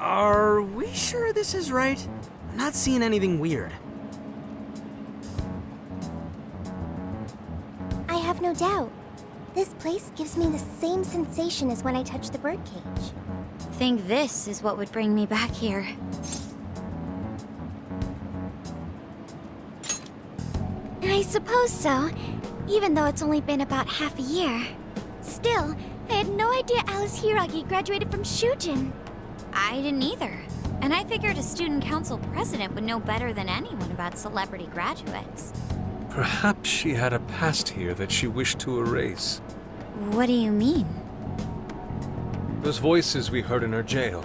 Are we sure this is right? I'm not seeing anything weird. I have no doubt. This place gives me the same sensation as when I touched the birdcage. Think this is what would bring me back here. I suppose so, even though it's only been about half a year. Still, I had no idea Alice Hiragi graduated from Shujin. I didn't either. And I figured a student council president would know better than anyone about celebrity graduates. Perhaps she had a past here that she wished to erase. What do you mean? Those voices we heard in her jail.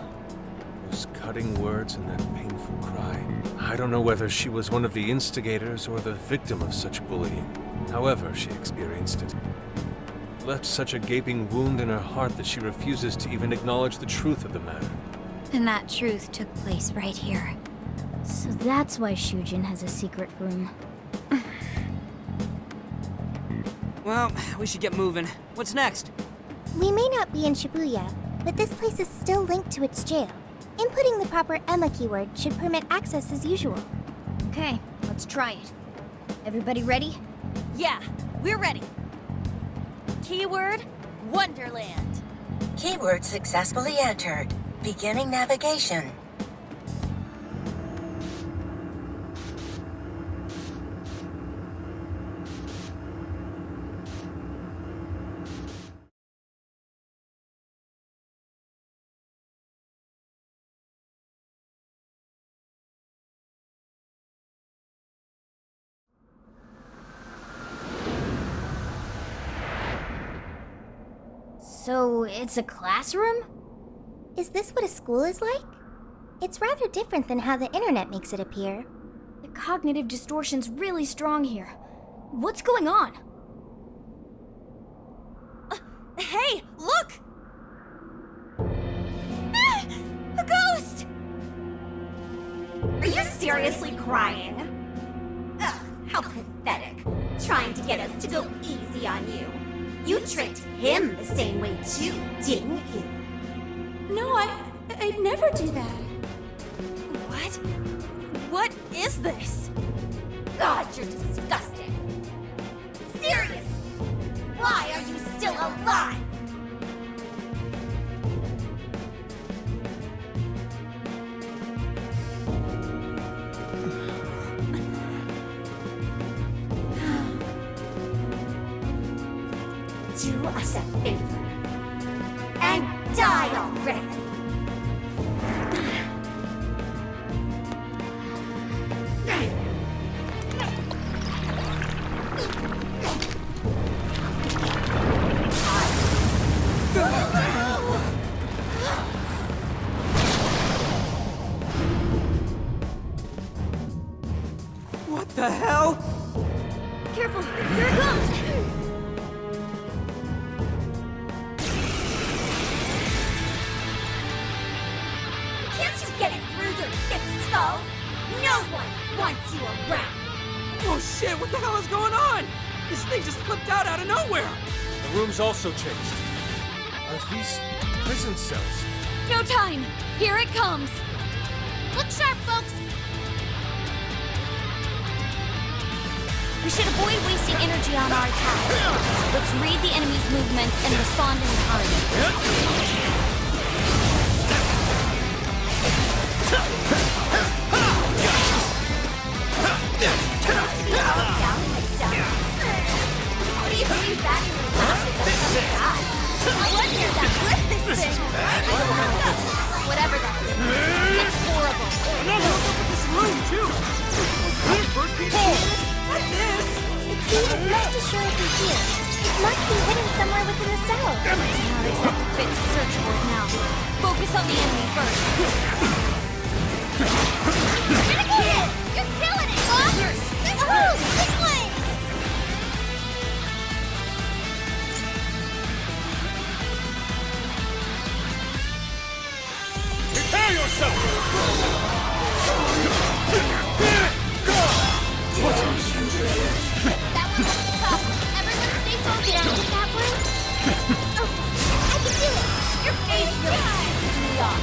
Those cutting words and that painful cry. I don't know whether she was one of the instigators or the victim of such bullying. However she experienced it. Left such a gaping wound in her heart that she refuses to even acknowledge the truth of the matter. And that truth took place right here. So that's why Shujin has a secret room. Well, we should get moving. What's next? We may not be in Shibuya, but this place is still linked to its jail. Inputting the proper Emma keyword should permit access as usual. Okay, let's try it. Everybody ready? Yeah, we're ready. Keyword, Wonderland. Keyword successfully entered. Beginning navigation. So, it's a classroom? Is this what a school is like? It's rather different than how the internet makes it appear. The cognitive distortion's really strong here. What's going on? Hey, look! Ah, a ghost! Are you seriously crying? Ugh, how pathetic. Trying to get us to go easy on you. You tricked him the same way too, didn't you? No, I'd never do that. What? What is this? God, you're disgusting. Serious? Why are you still alive? Do us a favor and die already. What the hell? Careful, here it comes! Can't you get it through your thick skull? No one wants you around. Oh shit, what the hell is going on? This thing just flipped out of nowhere! The room's also changed. Are these prison cells? No time! Here it comes! Look sharp, folks! We should avoid wasting energy on our attacks. Let's read the enemy's movements and respond in time. What are you doing back in the lashes of some guy? What is that with this thing? I don't know. Whatever that is. It's horrible. Look up at this room, too! Like this! The key is most assuredly here. It must be hidden somewhere within the cell. It's not exactly fit to search for it now. Focus on the enemy first. Renegade! You're killing it, Bob! This way! This way! Prepare yourself! That one was tough. Everyone stay focused. Down with that one. Oh, I can do it. Your face really pisses me off.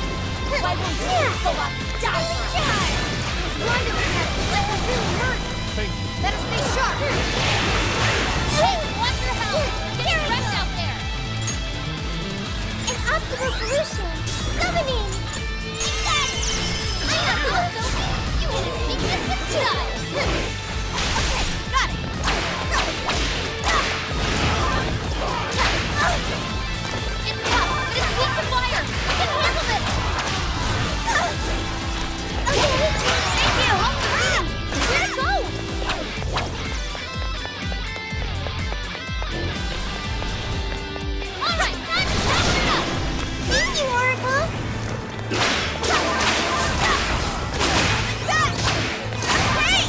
Why won't you go up and die for us? Those Wonderland apples that will really hurt. Thank you. Better stay sharp. Hey, what the hell? Get wrecked out there! An optimal solution. Summoning. Got it! I know, Sophie! You hit its weakness with style! Okay, got it! It's tough, but it's weak to fire! I can handle this! Thank you! Where'd it go? All right, time to power it up! Thank you, Oracle. Hey!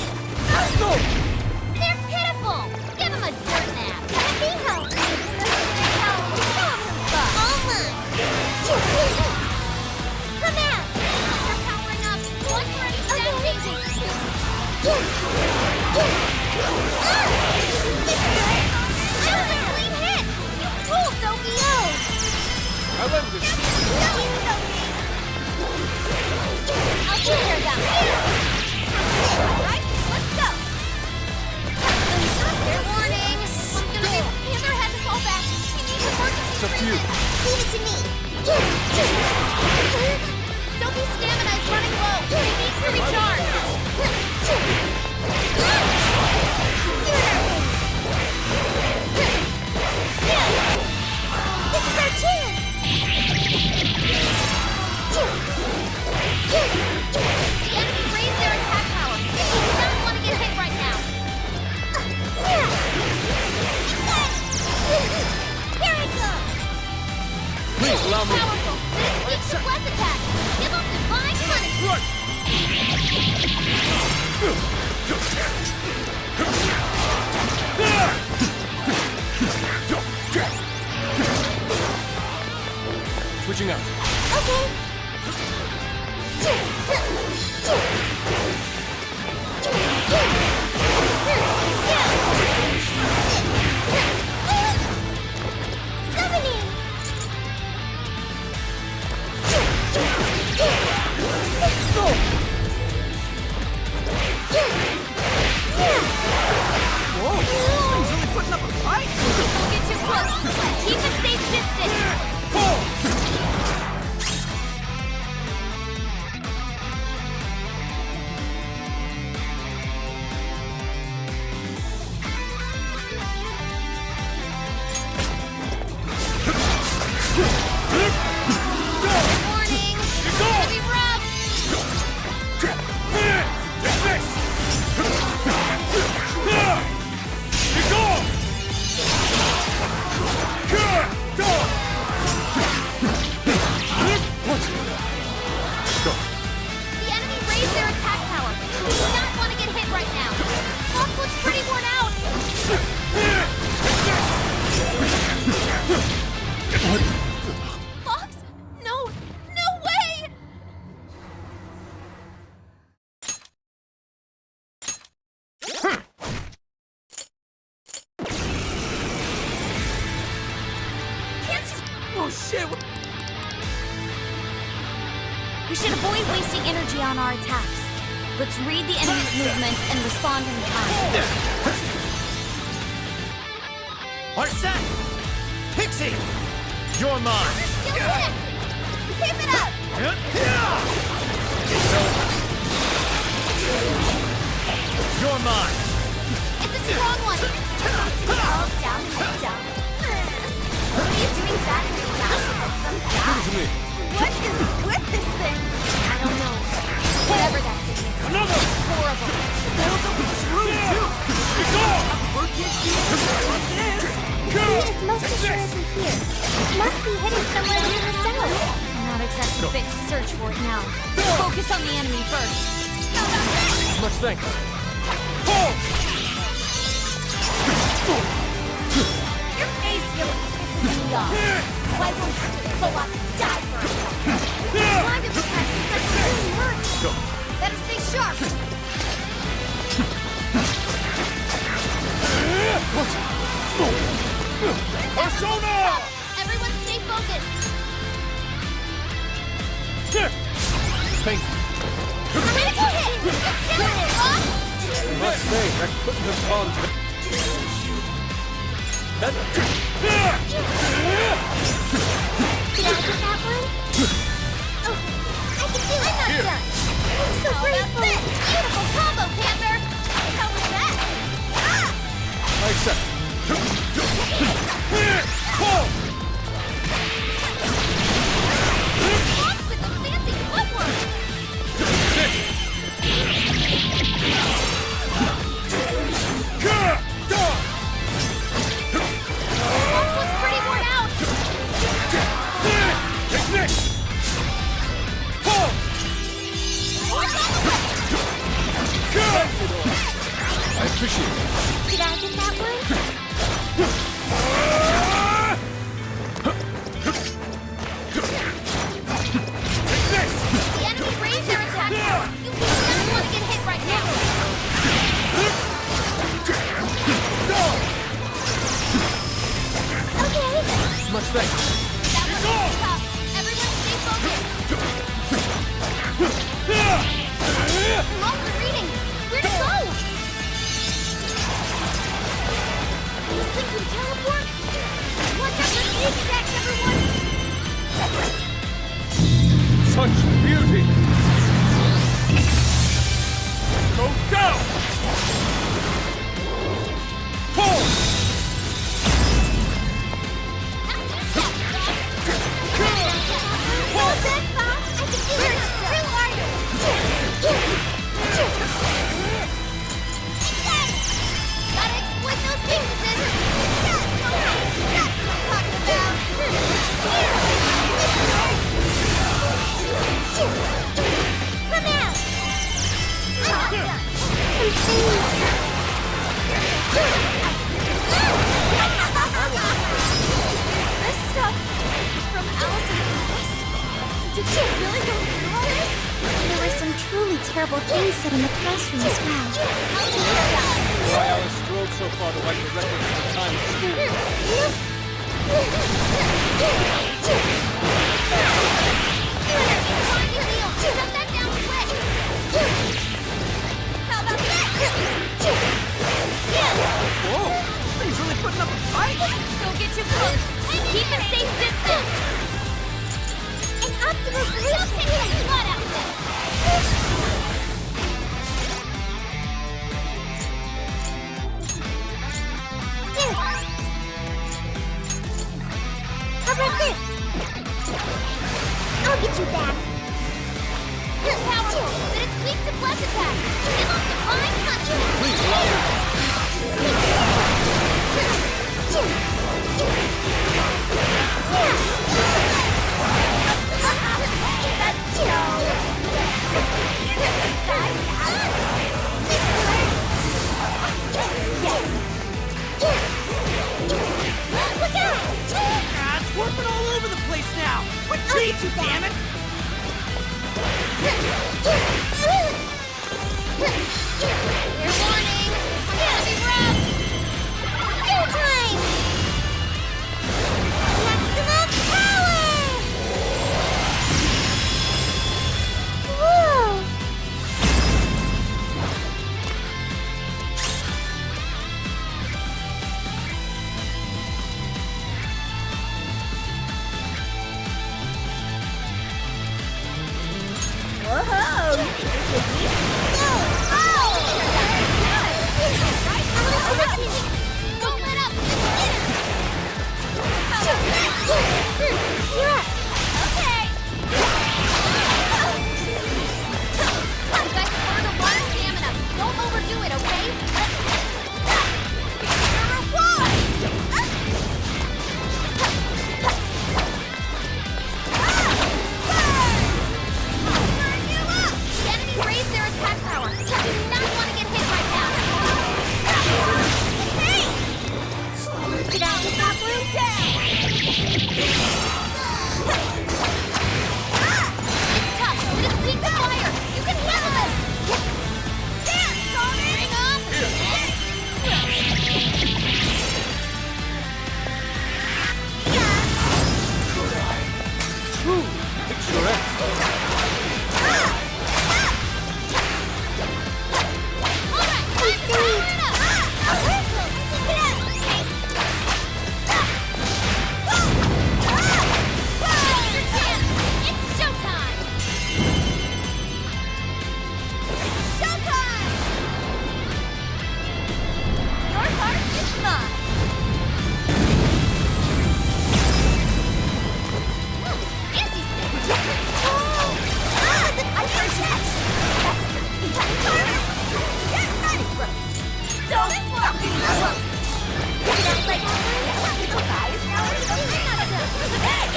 They're pitiful! Give them a dirt nap! Bingo. Come out. They're powering up! One for any stat changes! That was a clean hit! You fool, Sophie! I love this. I'll take care of them! Alright, let's go! Fair warning! I'm gonna be... Hammer had to fall back! He needs emergency It's up to you. Leave it to me. Sophie's stamina is running low! He needs to recharge! This is our chance. The enemy raised their attack power! He does not want to get hit right now! Here I go. Please allow me. Powerful, but it's weak to bless attack! Give up divine punishment! Switching up. Okay. Summoning. Whoa, this thing's really putting up a fight. Don't get too close! Keep a safe distance! Warning! It's gonna be rough! The enemy raised their attack power! We do not want to get hit right now! Fox looks pretty worn out! Fox? No! No way! Can't you... Oh shit! We should avoid wasting energy on our attacks. Let's read the enemy's movements and respond in time. Are set! Pixie! You're mine! Still connected! Keep it up! You're mine! It's a strong one! All down in the dump. What are you doing that in the classes of some guy? To me. What is with this thing? I don't know. Whatever that thing is. Another! Horrible. Those will be screwed too. Work it like this. He is most assuredly here. Must be hidden somewhere in the cellar. I'm not exactly fit to search for it now. Focus on the enemy first. Much thanks. Your face really pisses me off. Why won't you just go up and die for us? Blind of attack because it really hurts. Go. Better stay sharp. Persona! Everyone stay focused. Faint. Critical hit! Killing it, Rock! I must say, that couldn't have gone to... That... Did I get that one? Oh, I can do it. I'm not done. I'm so grateful. Beautiful combo, Panther! How was that? I accept. Fox with the fancy footwork! Fox looks pretty worn out! Fox on the way! I appreciate it. Did I get that one? The enemy raised their attack power! You do not want to get hit right now! Okay. Much thanks. That was tough! Everyone stay focused! I lost the reading! Where'd it go? This thing can teleport? Watch out for sneak attacks, everyone! Such beauty! Go down! Pull! Well done, Fox. I can do it. Real hard. Gotta exploit those weaknesses! That's what I'm talking about! Come out. I'm not done! I'm seeing. This stuff from Alice's past. Did she really go through all this? There were some truly terrible things said in the classroom as well. Why Alice strove so far to write the record for the time of school. Find your wheel! Shut that down quick! How about that? Whoa! This thing's really putting up a fight! Don't get too close! Keep a safe distance! An optimal Don't solution. take any blood out of this!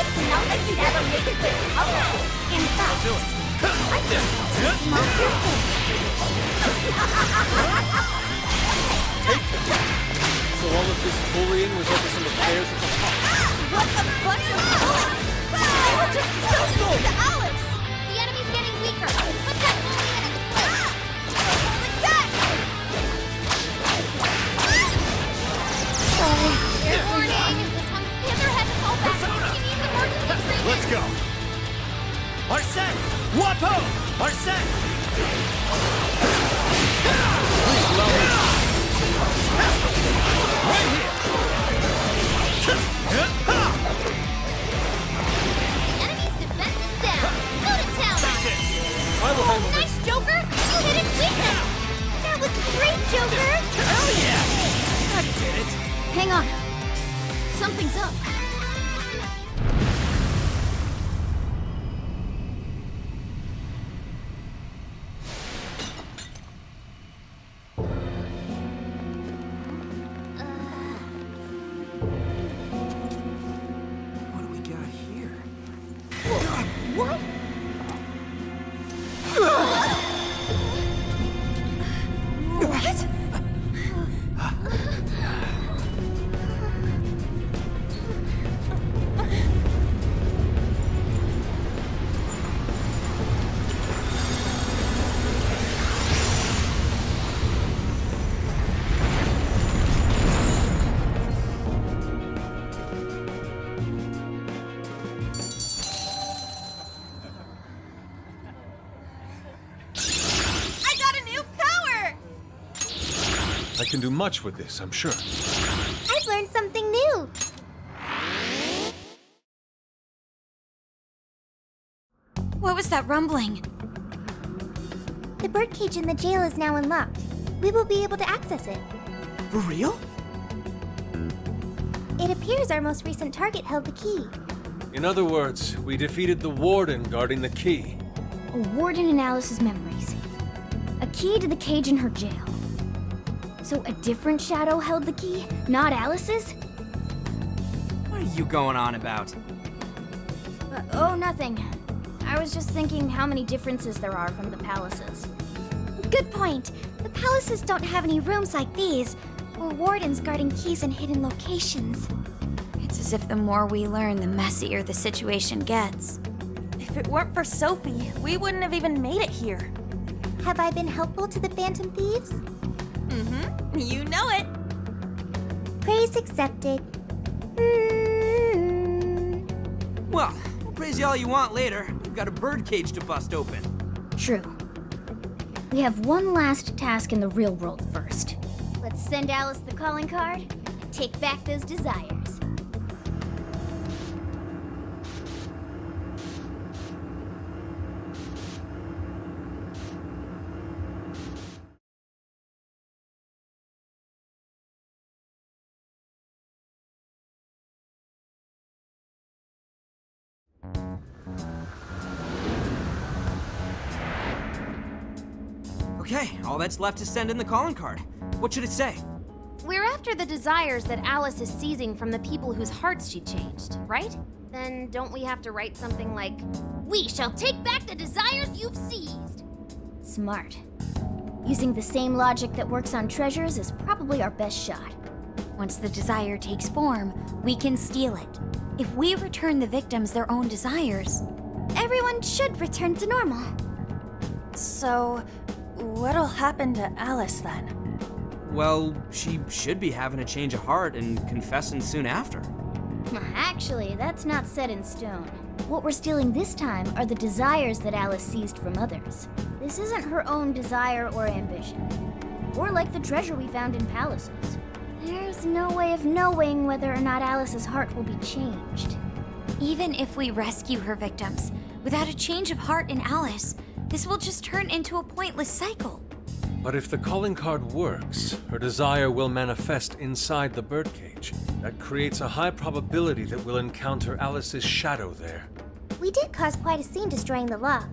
It's not like you'd ever make a good color. In fact, I think it's not your thing. So all of this bullying was over some affairs of the heart. What a bunch of bullies! They were just so mean to Alice! The enemy's getting weaker. Put that bully in its place. Like that! Fair warning. This one Panther had to fall back. She needs emergency treatment. Let's go! Arsene! Wapo! Arsene! Please allow me. Right here! The enemy's defense is down. Go to town on it. I will handle this. Nice, Joker. You hit its weakness. That was great, Joker! Hell yeah! That did it! Hang on. Something's up. What do we got here? What? What? I got a new power! I can do much with this, I'm sure. I've learned something new! What was that rumbling? The birdcage in the jail is now unlocked. We will be able to access it. For real? It appears our most recent target held the key. In other words, we defeated the warden guarding the key. A warden in Alice's memories. A key to the cage in her jail. So a different shadow held the key, not Alice's? What are you going on about? Oh, nothing. I was just thinking how many differences there are from the palaces. Good point. The palaces don't have any rooms like these, or wardens guarding keys in hidden locations. It's as if the more we learn, the messier the situation gets. If it weren't for Sophie, we wouldn't have even made it here. Have I been helpful to the Phantom Thieves? Mm-hmm. You know it. Praise accepted. Well, we'll praise you all you want later. We've got a birdcage to bust open. True. We have one last task in the real world first. Let's send Alice the calling card and take back those desires. Okay, all that's left is send in the calling card. What should it say? We're after the desires that Alice is seizing from the people whose hearts she changed, right? Then don't we have to write something like, "We shall take back the desires you've seized"? Smart. Using the same logic that works on treasures is probably our best shot. Once the desire takes form, we can steal it. If we return the victims their own desires... Everyone should return to normal. So, what'll happen to Alice then? Well, she should be having a change of heart and confessing soon after. Actually, that's not set in stone. What we're stealing this time are the desires that Alice seized from others. This isn't her own desire or ambition. Or like the treasure we found in palaces. There's no way of knowing whether or not Alice's heart will be changed. Even if we rescue her victims, without a change of heart in Alice, this will just turn into a pointless cycle. But if the calling card works, her desire will manifest inside the birdcage. That creates a high probability that we'll encounter Alice's shadow there. We did cause quite a scene destroying the lock.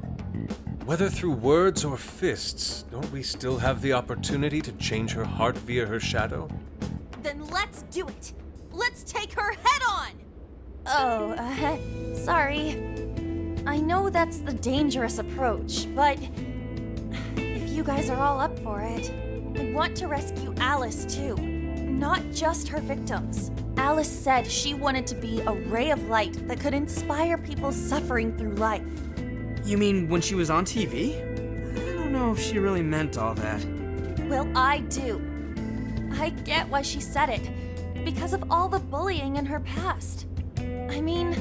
Whether through words or fists, don't we still have the opportunity to change her heart via her shadow? Then let's do it. Let's take her head on. Oh, sorry. I know that's the dangerous approach, but if you guys are all up for it, I want to rescue Alice too. Not just her victims. Alice said she wanted to be a ray of light that could inspire people suffering through life. You mean when she was on TV? I don't know if she really meant all that. Well, I do. I get why she said it, because of all the bullying in her past. I mean,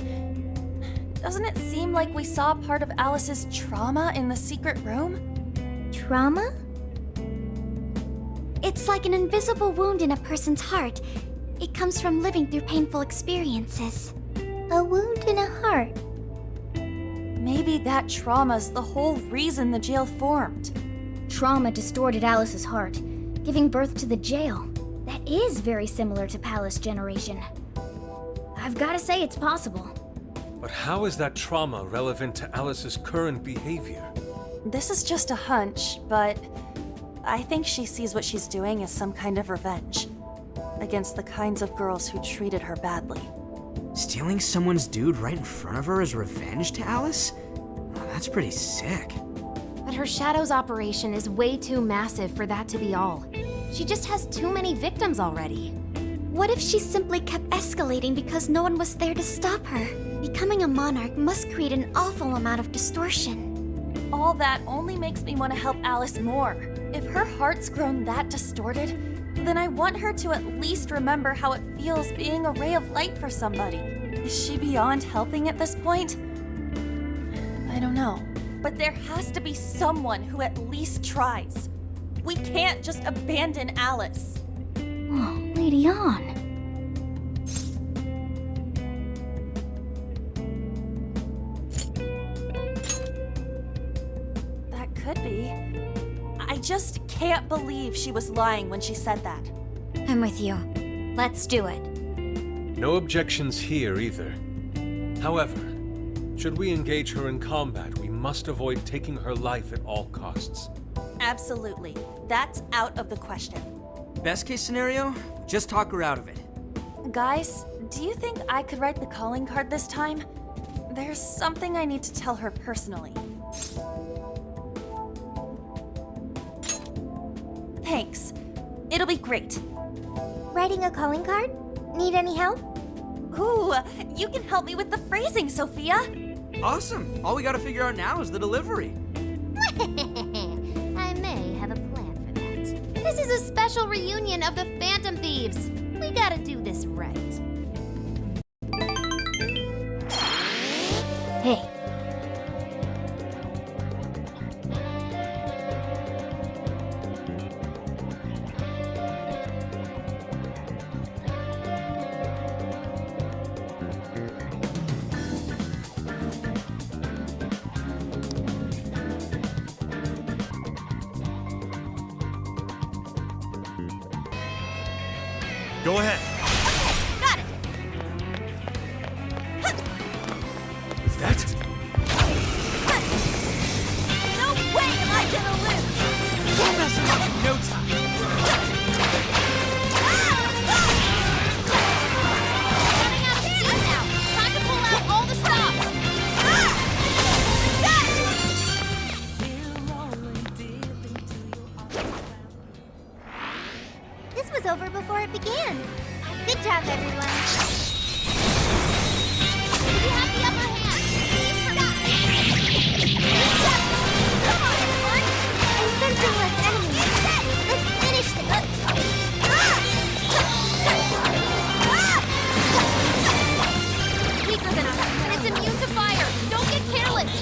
doesn't it seem like we saw part of Alice's trauma in the secret room? Trauma? It's like an invisible wound in a person's heart. It comes from living through painful experiences. A wound in a heart. Maybe that trauma's the whole reason the jail formed. Trauma distorted Alice's heart, giving birth to the jail. That is very similar to Palace Generation. I've gotta say it's possible. But how is that trauma relevant to Alice's current behavior? This is just a hunch, but I think she sees what she's doing as some kind of revenge against the kinds of girls who treated her badly. Stealing someone's dude right in front of her as revenge to Alice? Oh, that's pretty sick. But her Shadows operation is way too massive for that to be all. She just has too many victims already. What if she simply kept escalating because no one was there to stop her? Becoming a monarch must create an awful amount of distortion. All that only makes me want to help Alice more. If her heart's grown that distorted, then I want her to at least remember how it feels being a ray of light for somebody. Is she beyond helping at this point? I don't know. But there has to be someone who at least tries. We can't just abandon Alice. Oh, Lady On. That could be. I just can't believe she was lying when she said that. I'm with you. Let's do it. No objections here either. However, should we engage her in combat, we must avoid taking her life at all costs. Absolutely. That's out of the question. Best case scenario, just talk her out of it. Guys, do you think I could write the calling card this time? There's something I need to tell her personally. Thanks. It'll be great. Writing a calling card? Need any help? Ooh, you can help me with the phrasing, Sophia. Awesome. All we gotta figure out now is the delivery. I may have a plan for that. This is a special reunion of the Phantom Thieves. We gotta do this right. Hey. Go ahead. Got it. Is that? No way am I gonna lose. We'll mess it up in no time. Running out of steam now. Time to pull out all the stops. This was over before it began. Good job, everyone. We have the upper hand. Please forgot. Come on, everyone! I'm sensing less enemies. Let's finish this. It's weaker than us, and it's immune to fire. Don't get careless.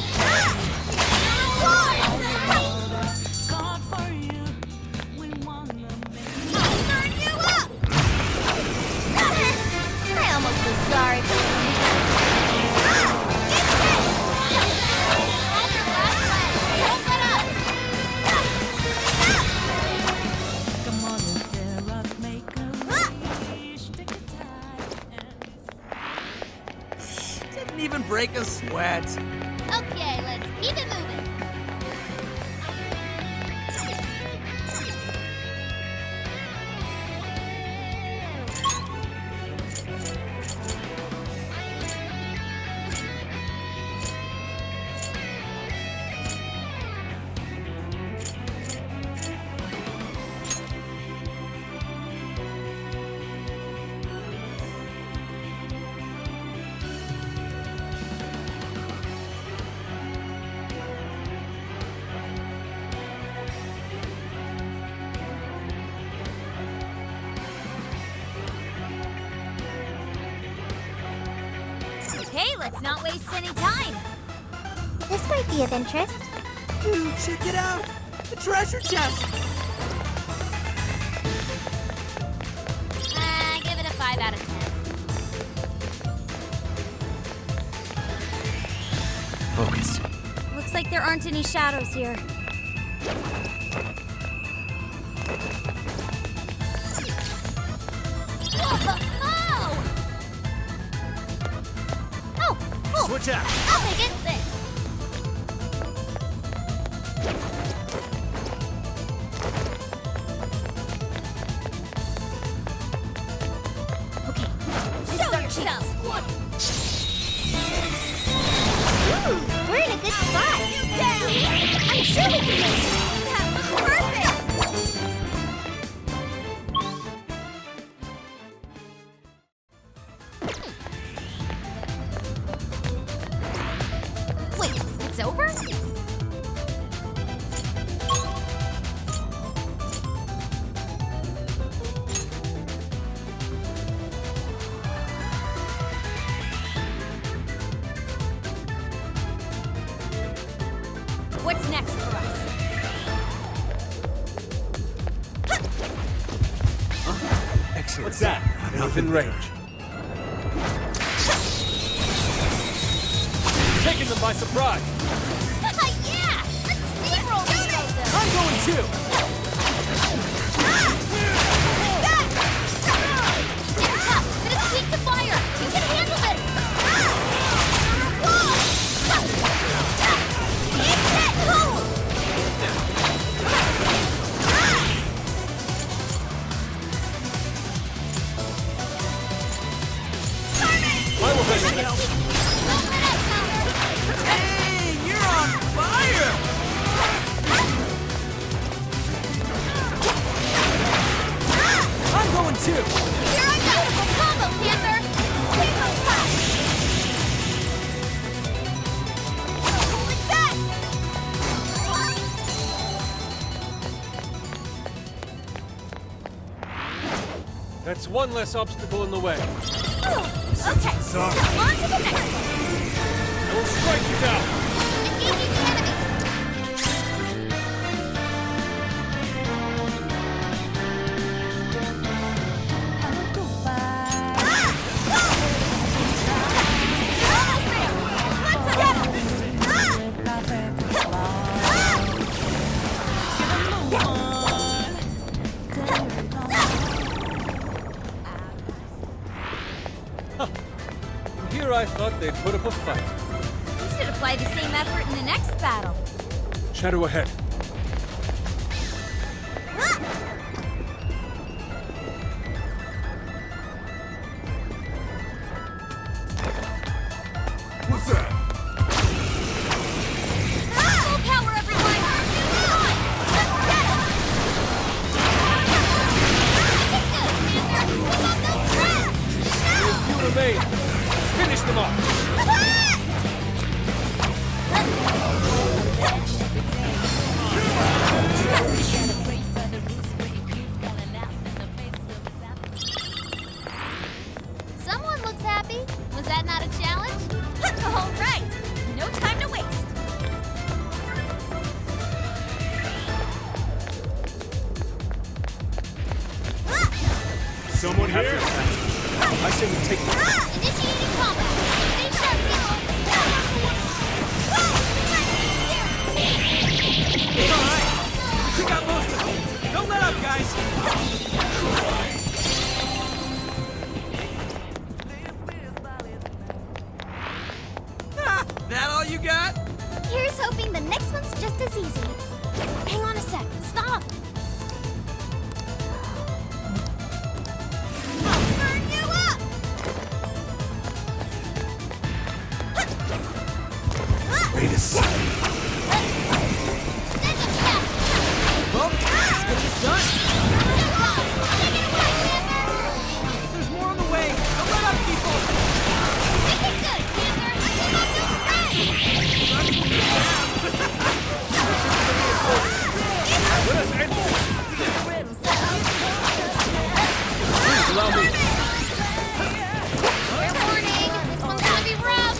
I almost was sorry for you. On your last leg. Don't let up. Didn't even break a sweat. Okay, let's keep it moving. Let's not waste any time. This might be of interest. Dude, check it out! The treasure chest! Give it a 5 out of 10. Focus. Looks like there aren't any shadows here. Oh! Switch out. I'll take it. Thanks. Show yourself! We're in a good spot. I'm sure we can make it. That was perfect! Wait, it's over? What's next for us? Excellent. What's that? Within range. Taking them by surprise. Yeah! Let's steamroll these guys. I'm going too! It's tough, but it's weak to fire. You can handle it. I will finish this. Hey, you're on fire! I'm going too! You're a beautiful combo, Panther. Like that. That's one less obstacle in the way. Okay, on to the next one. I will strike you down. Engaging the enemy. Here I thought they'd put up a fight. We should apply the same effort in the next battle. Shadow ahead. What's that? Full power, everyone. Come on, let's get it. You remain. Finish them off. Someone looks happy. Was that not a challenge? All right, no time to waste. Someone here? I say we take them. Initiating combat. Stay sharp, Alright! Took out most of them! Don't let up, guys! Ah, that all you got? Here's hoping the next one's just as easy. Hang on a sec. Stop. I'll burn you up! Wait a second. Well, let's get this done! There's more on the way! Don't let up, people! Let us end this. Please allow me. Fair warning. This one's gonna be rough.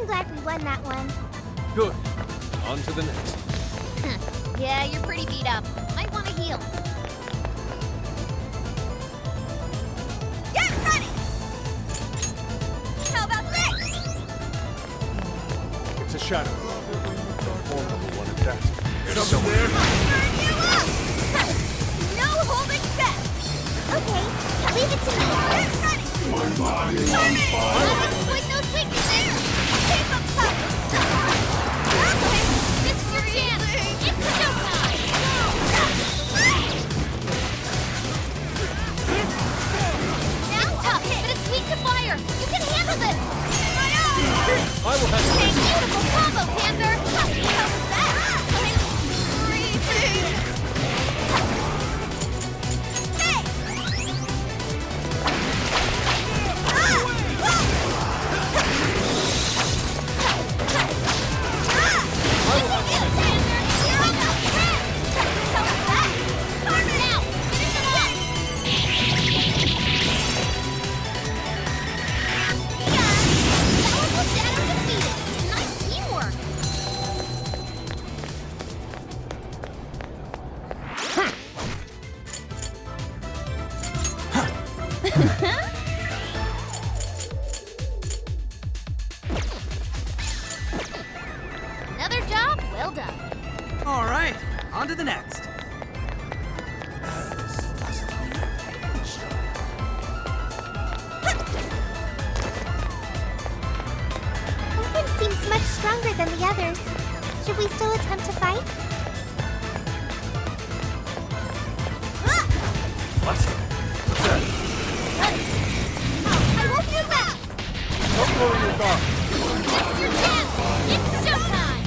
I'm glad we won that one. Good. On to the next. Yeah, you're pretty beat up. Might want to heal. Get ready! How about this? It's a shadow. Form of one at that. There's Something there? Burn you up! No holding back! Okay, leave it to me. Get ready! My body on fire! Exploit those weaknesses! Keep up top! This is your chance! It's showtime! Now tough, but it's weak to fire! You can handle this! I will have A beautiful combo, Panther! How was that? Freezing! Hey! Another job well done. All right, on to the next. Open seems much stronger than the others. Should we still attempt to fight? What's that? I won't do that! Don't lower your guard. This is your chance! It's showtime!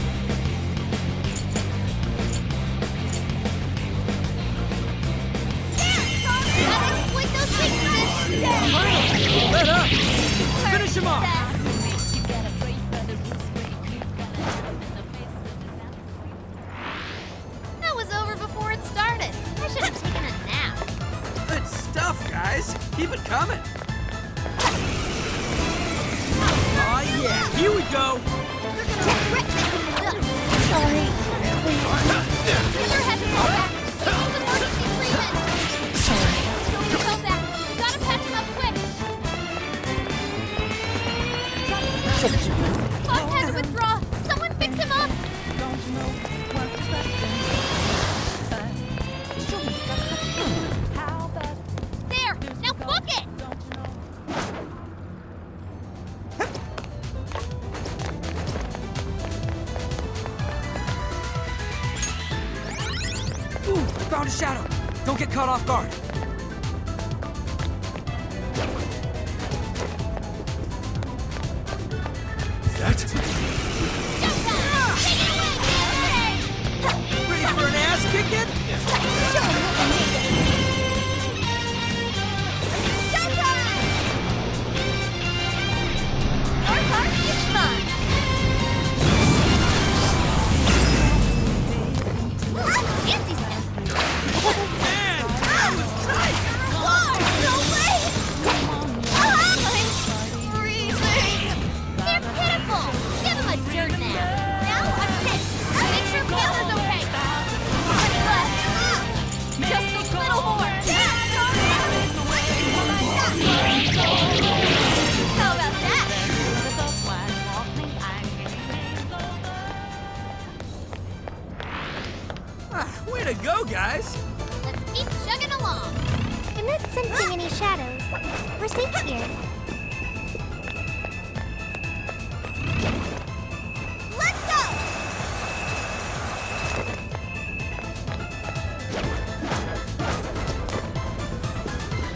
Gotta exploit those weaknesses! Let up! Finish him off! That was over before it started. I should have taken a nap. Good stuff, guys. Keep it coming. Oh yeah, here we go. You're gonna regret messing this up. Sorry. Either have to go back. Use emergency treatment. Sorry. Don't be held back. We gotta patch him up quick. Fox had to withdraw. Someone fix him up. There. Now book it. Ooh, I found a shadow. Don't get caught off guard. That? Ready for an ass kicking? Our heart is mine! Fancy step. Man, that was tight. No way! I'm freezing! They're pitiful. Give him a dirt nap. Now a kiss. Make sure Panther's okay. Just a little more! How about that? Ah, way to go, guys. Let's keep chugging along. I'm not sensing any shadows. We're safe here. Let's go!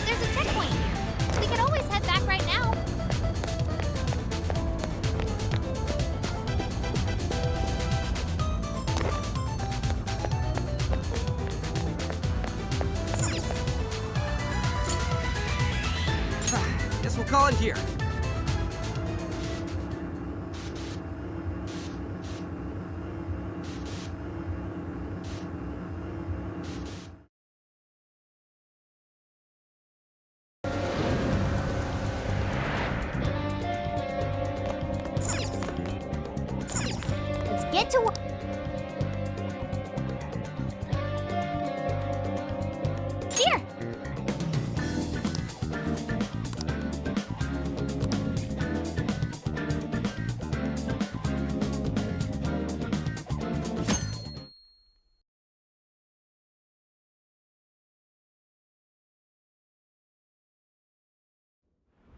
There's a checkpoint here. We could always head back right now. Guess we'll call it here. Get to work. Here.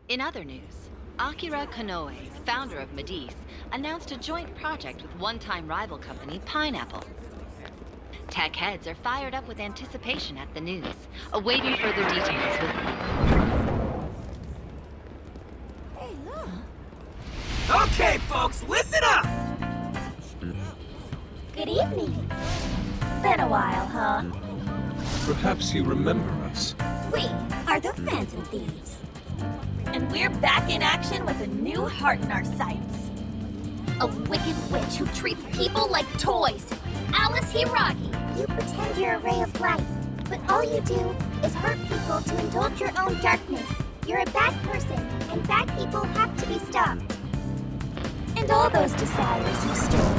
In other news, Akira Konoe, founder of Medice, announced a joint project with one-time rival company Pineapple. Tech heads are fired up with anticipation at the news, awaiting further details with Hey, look. Okay, folks, listen up! Good evening. Been a while, huh? Perhaps you remember us. We are the Phantom Thieves. And we're back in action with a new heart in our sights. A wicked witch who treats people like toys. Alice Hiragi. You pretend you're a ray of light, but all you do is hurt people to indulge your own darkness. You're a bad person, and bad people have to be stopped. And all those desires you stole.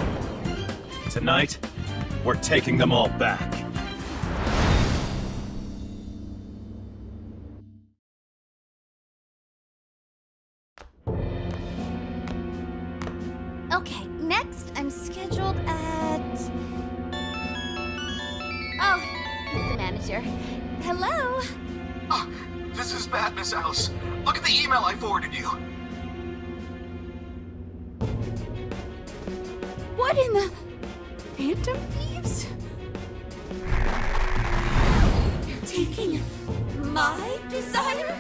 Tonight, we're taking them all back. Okay, next I'm scheduled at... Oh, he's the manager. Hello? This is bad, Miss Alice. Look at the email I forwarded you. What in the... Phantom Thieves? Taking my desire?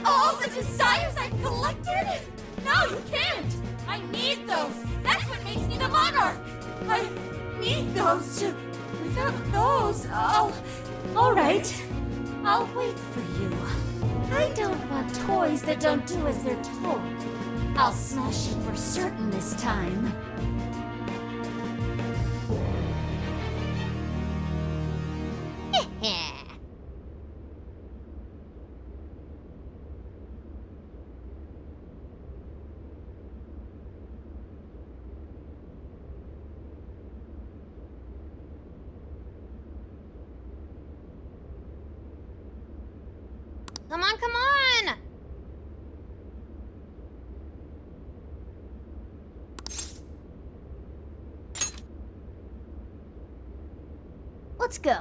All the desires I've collected? No, you can't! I need those! That's what makes me the monarch! I need those to... Without those, Alright. I'll wait for you. I don't want toys that don't do as they're told. I'll smash you for certain this time. Come on, come on! Let's go.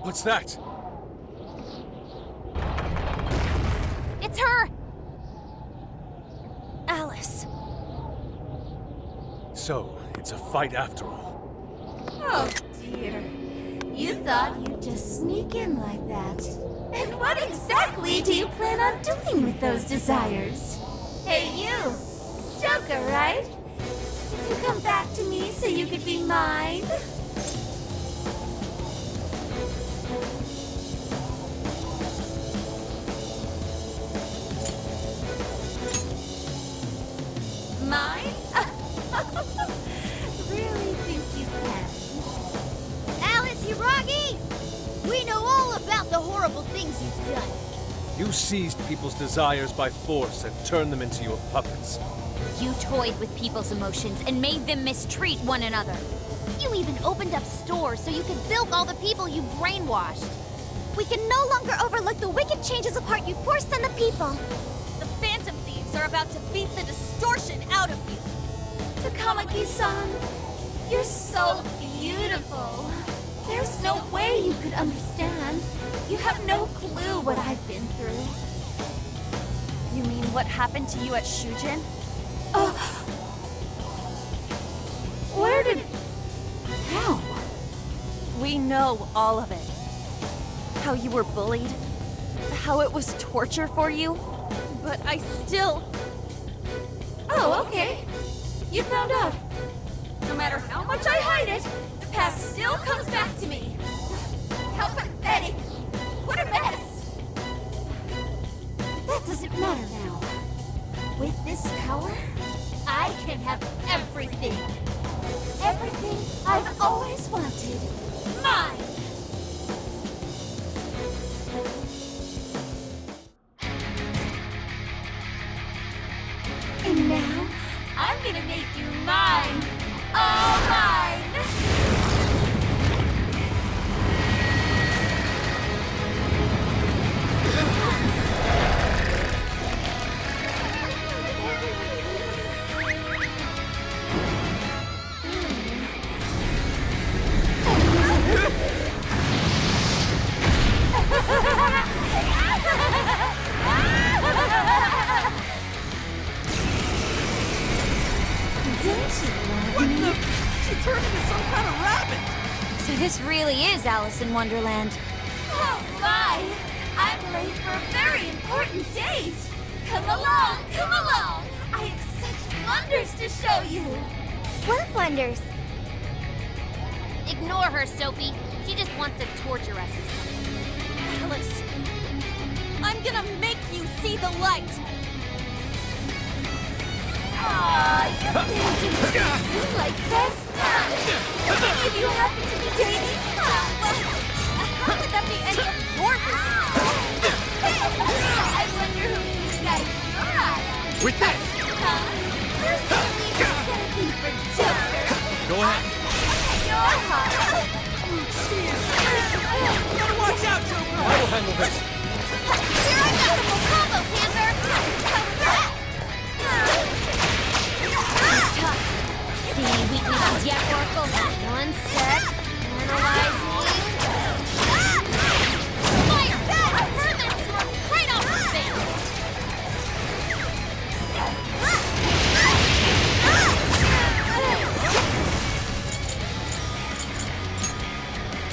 What's that? It's her! Alice. So, it's a fight after all. Oh dear. You thought you'd just sneak in like that. And what exactly do you plan on doing with those desires? Hey you! Joker, right? Did you come back to me so you could be mine? Mine? Really think you can? Alice Hiragi! We know all about the horrible things you've done. You seized people's desires by force and turned them into your puppets. You toyed with people's emotions and made them mistreat one another. You even opened up stores so you could bilk all the people you brainwashed. We can no longer overlook the wicked changes of heart you forced on the people. The Phantom Thieves are about to beat the distortion out of you. Takamaki-san, you're so beautiful. There's no way you could understand. You have no clue what I've been through. You mean what happened to you at Shujin? Where did... How? We know all of it. How you were bullied. How it was torture for you. But I still... Oh, okay. You found out. No matter how much I hide it, the past still comes back to me. How pathetic. What a mess. But that doesn't matter now. With this power, I can have everything. Everything I've always wanted. Mine! And now, I'm gonna make you mine! All mine! What the? She turned into some kind of rabbit! So this really is Alice in Wonderland. Oh my! I'm late for a very important date! Come along, come along! I have such wonders to show you! What wonders? Ignore her, Sophie. She just wants to torture us. Alice, I'm gonna make you see the light. Aw, you didn't seem like best friends! If you happen to be dating, How could that be any of your business? I wonder who these guys are. With that! Personally, I'm gonna think for Joker. Go ahead. Your heart. You gotta watch out, Joker! I will handle this. Here I go! Combo, Panther! See any weaknesses yet, Oracle? One sec. Analyzing. Fire! I heard that smoke right off her face!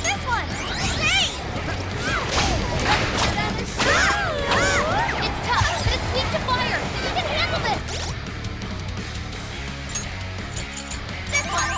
This one! Hey! It's tough, but it's weak to fire! You can handle this! This one!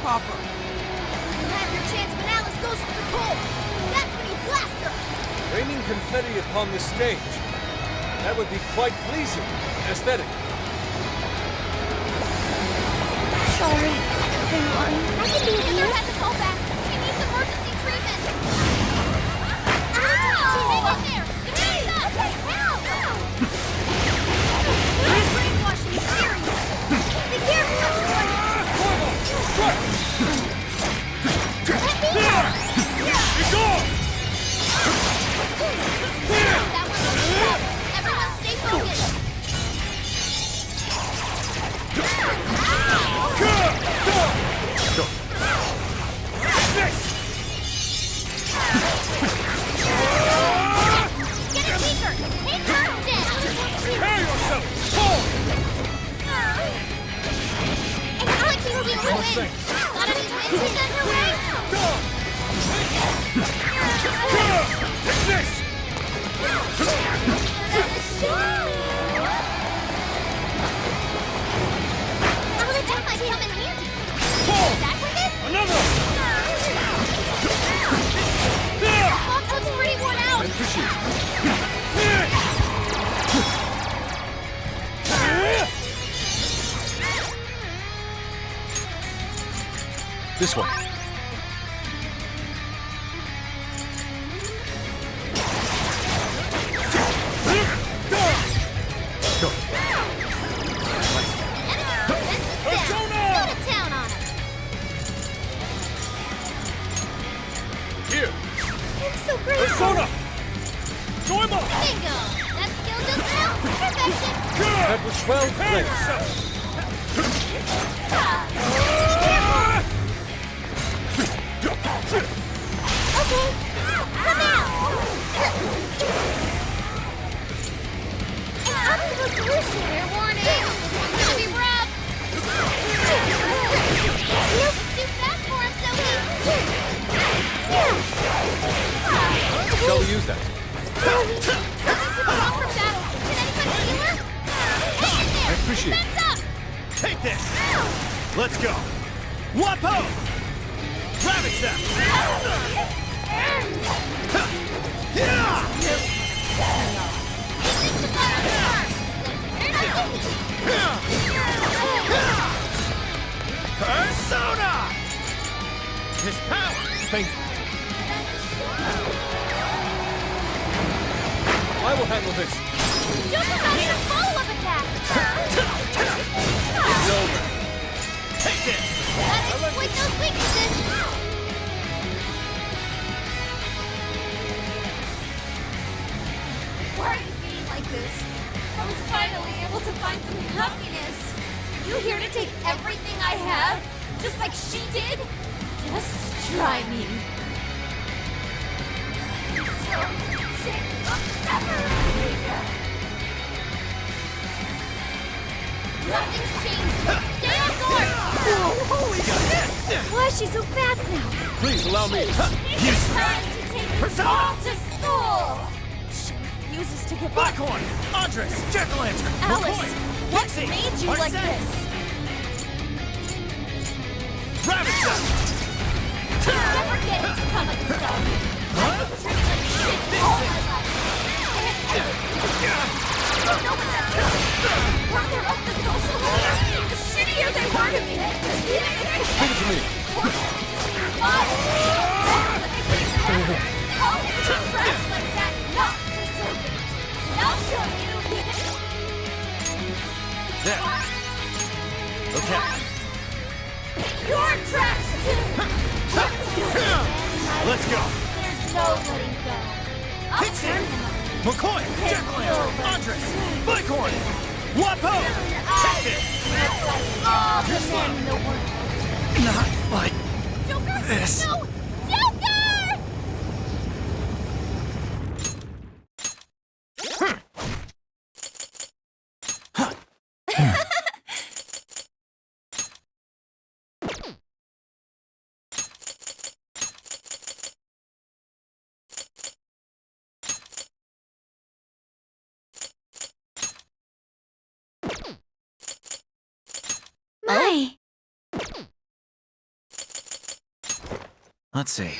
popper. You'll have your chance when Alice goes for the goal. That's when you blast her. Raining confetti upon the stage. That would be quite pleasing. Aesthetic. Sorry, everyone. I can be Heather here. had to fall back. She needs emergency treatment. Ow! Hang in there. Get hands up. Okay, help! This brainwashing is serious. Be careful, everyone. Let me out! That one was up. Everyone stay focused. Get it weaker. Take her down. Prepare yourself! Pull! It's like she will win. Got any wins to send her way? Take this! Oh, that might come in handy. Pull! Back with it? Another! Box looks pretty worn out. This one. Go. Persona! Go to town on her. Here. I'm so great. Persona! Join up! Bingo! That skill just now? Perfection! That was well Prepare played. yourself! Okay, come out. An optimal solution. Fair warning. This one's gonna be rough. Nope. Too fast for him, Sophie. Shall we use that? Sophie's off from battle. Can anybody heal her? Hang in there. I appreciate it. Defense up. Take this! Let's go! Wapo! Ravage them! Persona! His power! Thank you. I will handle this. Joker got in a follow-up attack. It's over. Take this! Gotta exploit those weaknesses. Why are you being like this? I was finally able to find some happiness. You here to take everything I have? Just like she did? Just try me. So sick of separating. Something's changed. Stay on guard. Why is she so fast now? Please allow me. It's time to take us all to school. She refuses to give up. Blackhorn! Andres! Jack-o'-lantern! Alice, McCoy! what Pixie! made you like Arsene! this? Ravage them! Never get it to come up with stuff. I've been treated like shit all my life. I don't know what that means. Further up the social ladder, the shittier they were to me. Even if they Give it to me. Why? How can you trash like that not deserve it? And I'll show you. There. Okay. You're trash too. Let's go! There's no letting go. I'll Pixie! turn him up. McCoy! Jack-o'-lantern! Andres! Blackhorn! Wapo! Take this! All the men in the world. Not like Joker! this. No! Joker! My. Let's see.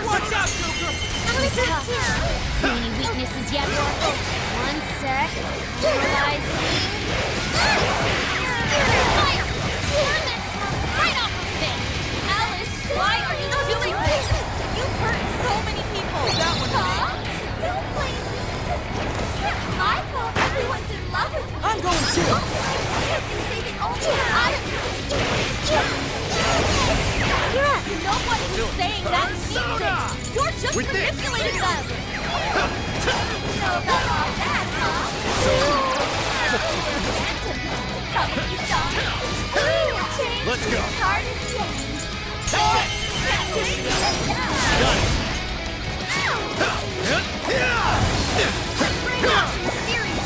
Watch out, Joker! See any weaknesses yet, Morphle? One sec. Realizing. Fire! Burn that smoke right off her face! Alice, why are you doing this? You've hurt so many people. That one, Don't blame me. It's my fault everyone's in love with me. I'm going too! I've been saving all the time. Nobody is saying that means it. You're just manipulating them. know about all that, huh? Probably some. Let's go. Hard to change.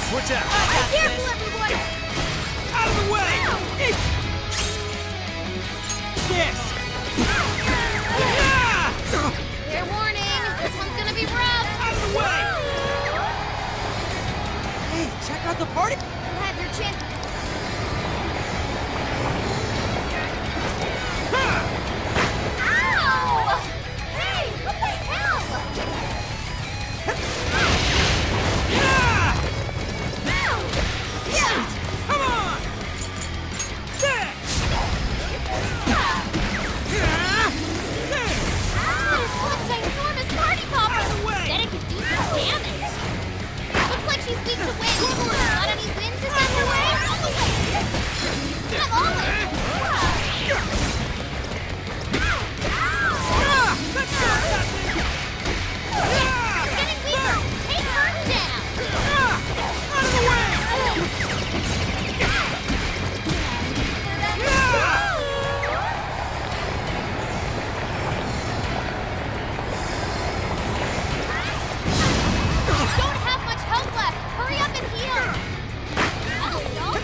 Switch out. Careful, everyone! Out of the way! Yes! Fair warning, this one's gonna be rough. Out of the way! Hey, check out the party! You'll have your chance. Ow! Hey, what the hell? Come on! There! This one's ginormous party popper. Bet it could do some damage. Looks like she's weak to wind. Got any wind to send her way? I'm all in. Getting weaker. Take her down. Out of the way! Don't have much health left. Hurry up and heal. Well, don't.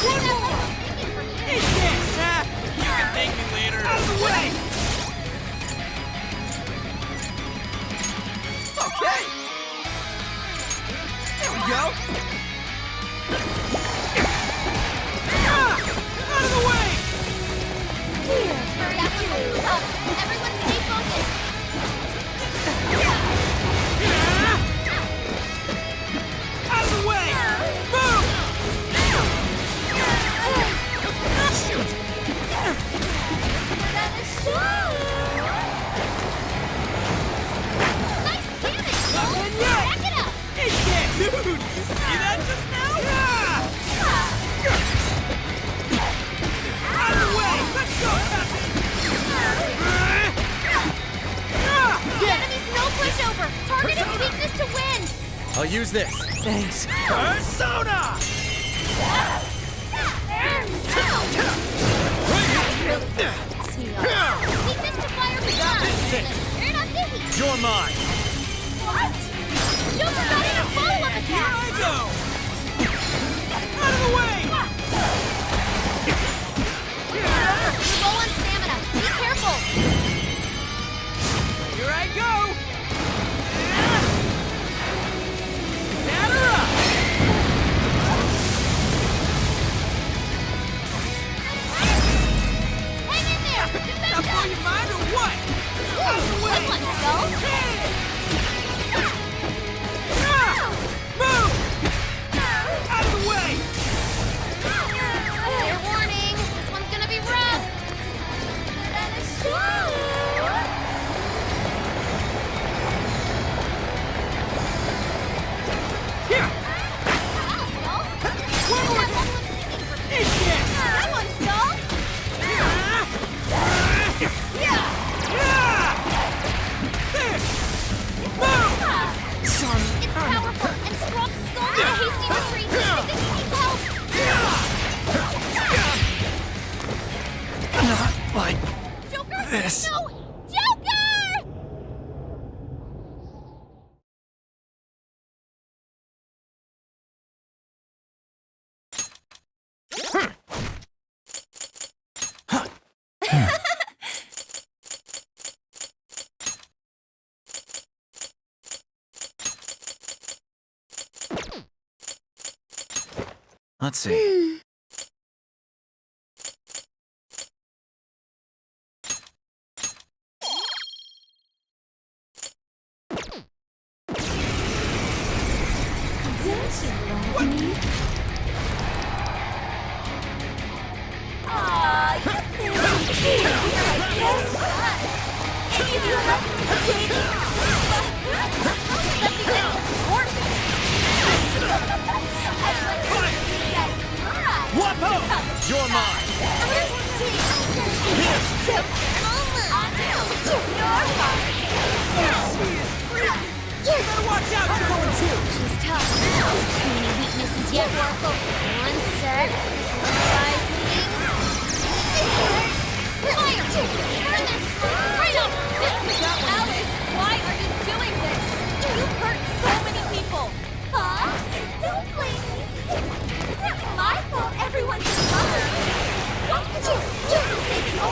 One more! Thinking from you. Eat this! You can thank me later. Out of the way! Okay! There we go! Out of the way! Hurry up and move up. Everyone stay focused. Out of the way! Move! Nice damage, Cole. Not yet. Back it up. Eat this! Dude, you see that just now? Out of the way! Let's go, Captain! The enemy's no pushover. Target its weakness to win. I'll use this. Thanks. Persona! Weakness to fire begun. Turn up the heat. You're mine. What? Joker got in a follow-up Here attack. I go! Out of the way! You're low on stamina. Be careful. Here I go! Batter up! Hang in there. Now blow your mind or what? Out of the way! Good one, Skull. Move! Out of the way! Fair warning. This one's gonna be rough. this. No! Joker! Let's see. You're mine! Better watch out, you're going too! She's tough. Too many weaknesses yet, Oracle. One sec. Eyes meeting. Fire! Burn them! Right up! Alice, why are you doing this? You hurt so many people! Huh? Don't blame me. It's not my fault everyone's in love. What could you do? No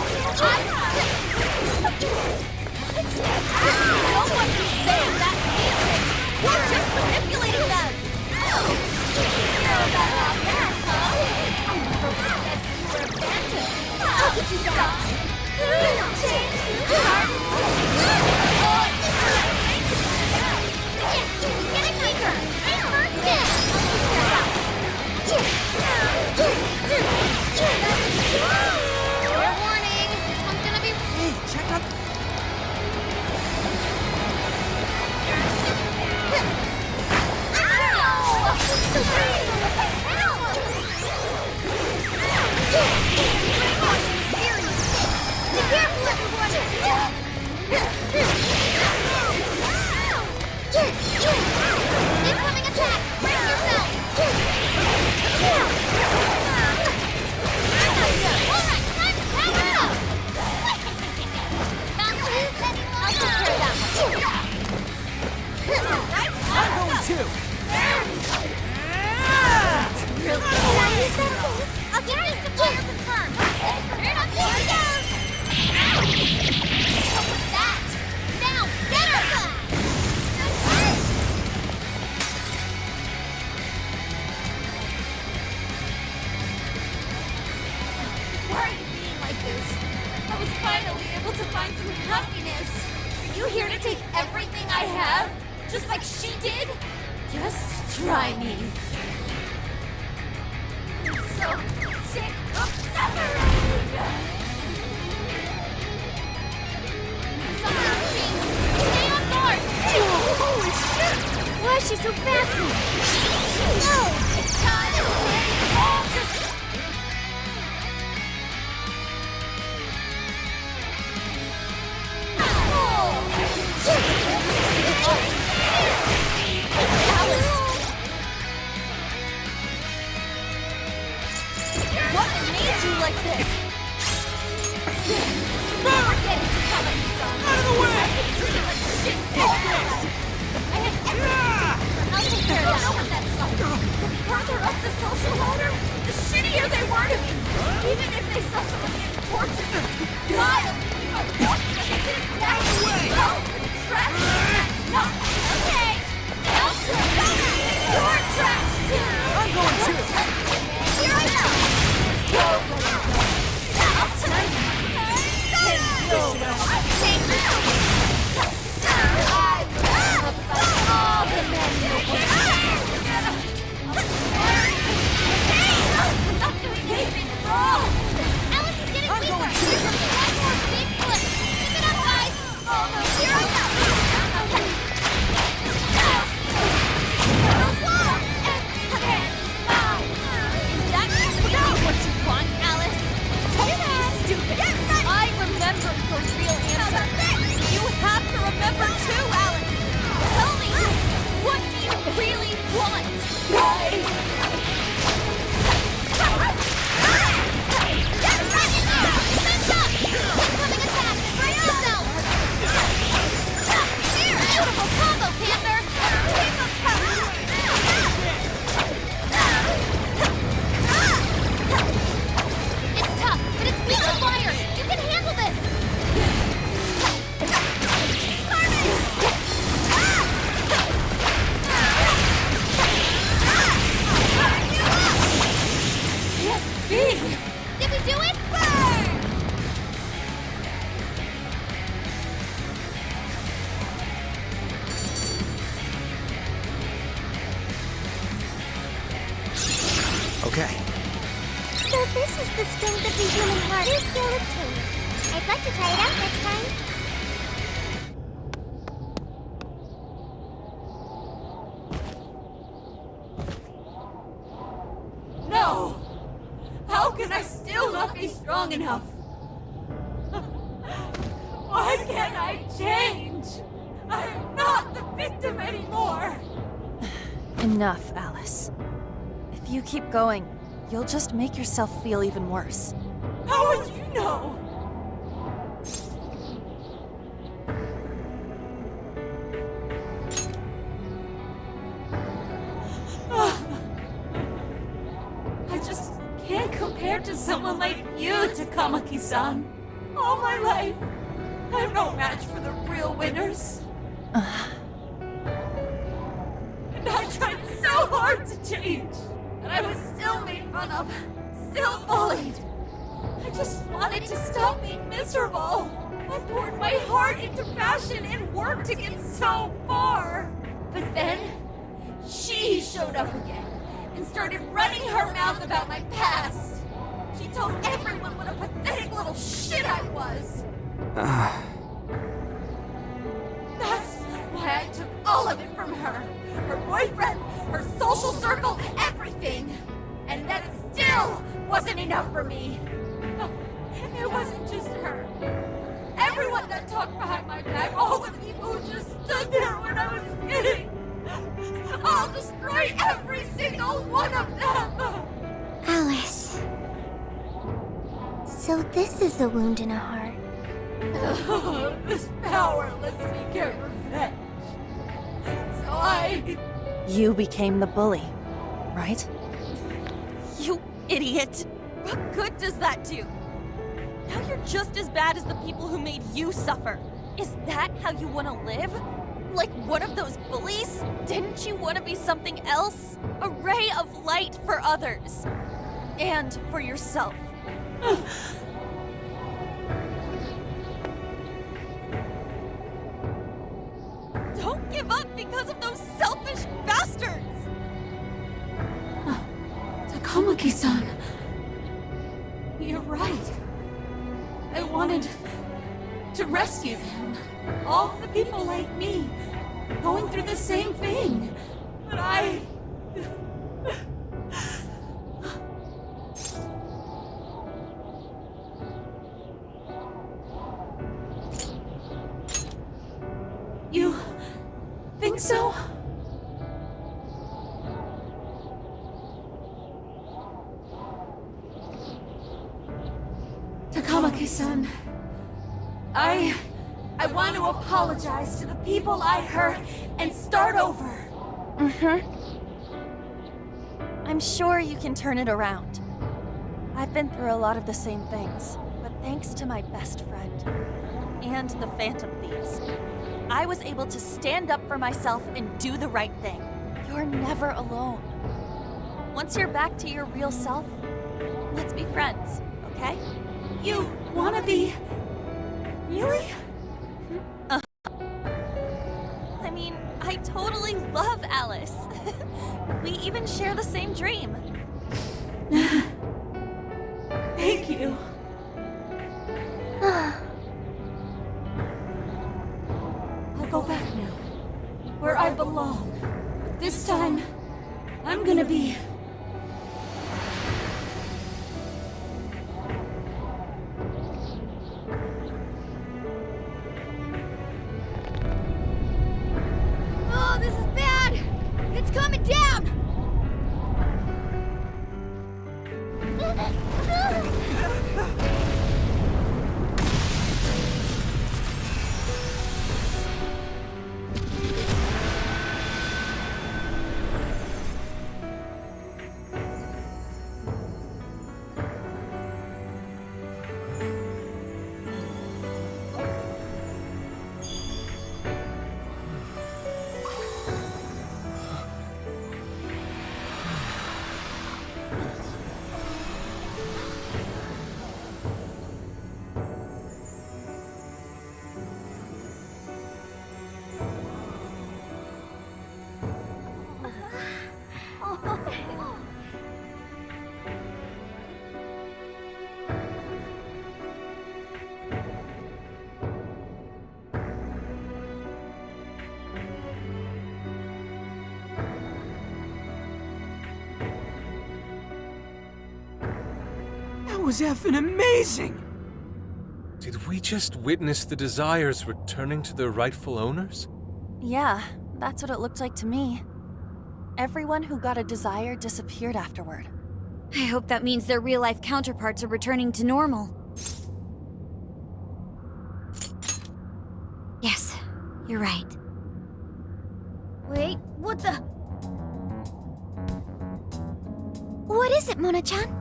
one can say that music! We're just manipulating them! Oh! You know about all that, huh? I never guessed you were abandoned. How could you die? Change your heart! Yes! Get a kicker! And burn this! Fair warning! This one's gonna be... Hey, check out... Incoming attack! Brace yourself! Alright, time to power up! I'll take care of that one. I'm going too! I'll get this to fire confirmed. Turn up the down. What was that? Now, get her! Why are you being like this? I was finally able to find some happiness. Are you here to take everything I have? Just like she did? Just try me. I'm so sick of suffering! Something's changed. Stay on guard! Holy shit! Why is she so fast? No! It's time to end all this! Alice! What made you like this? We're getting to cover, son. Out of the way! I've been treated like shit all this. I had everything. I'll take care of that stuff. The further up the social ladder, the shittier they were to me. Even if they saw someone getting tortured. Wild. Out of the way! Trash. No. Okay. You're trash too. I'm going too! Here I am. I'll tell you. I'm taking all the men you I'm not doing anything wrong. Alice is getting weaker. One more big flip. Keep it up, guys. Almost here I go. What you want, Alice? Don't be stupid. I remember your real answer. You have to remember too, Alice. Tell me, what do you really want? Get ready now! Defense up! Incoming attack! Okay. So this is the strength of the human heart. Here's still obtained. I'd like to try it out next time. No! How can I still not be strong enough? Why can't I change? I'm not the victim anymore! Enough, Alice. If you keep going, you'll just make yourself feel even worse. How would you know? I just can't compare to someone like you, Takamaki-san. All my life, I'm no match for the real winners. And I tried so hard to change, and I was still made fun of, still bullied. I just wanted to stop being miserable. I poured my heart into fashion and worked to get so far. But then, she showed up again and started running her mouth about my past. She told everyone what a pathetic little shit I was. That's why I took all of it from her. Her boyfriend, her social circle, everything. And that still wasn't enough for me. It wasn't just her. Everyone that talked behind my back, all the people who just stood there when I was kidding. I'll destroy every single one of them! Alice. So this is a wound in a heart. This power lets me get revenge. So You became the bully, right? You idiot! What good does that do? Now you're just as bad as the people who made you suffer. Is that how you want to live? Like one of those bullies? Didn't you want to be something else? A ray of light for others. And for yourself. Don't give up because of those selfish bastards! Takamaki-san. You're right. I wanted to rescue them. All the people like me, going through the same thing. But I... You think so? Takamaki-san, I want to apologize to the people I hurt and start over. I'm sure you can turn it around. I've been through a lot of the same things, but thanks to my best friend and the Phantom Thieves, I was able to stand up for myself and do the right thing. You're never alone. Once you're back to your real self, let's be friends, okay? You wanna be... really? I mean, I totally love Alice. We even share the same dream. Thank you. I'll go back now, where I belong. But this time, I'm gonna be... Oh, this is bad! It's coming down! was effing amazing! Did we just witness the Desires returning to their rightful owners? Yeah, that's what it looked like to me. Everyone who got a desire disappeared afterward. I hope that means their real-life counterparts are returning to normal. Yes, you're right. Wait, what the? What is it, Mona-chan?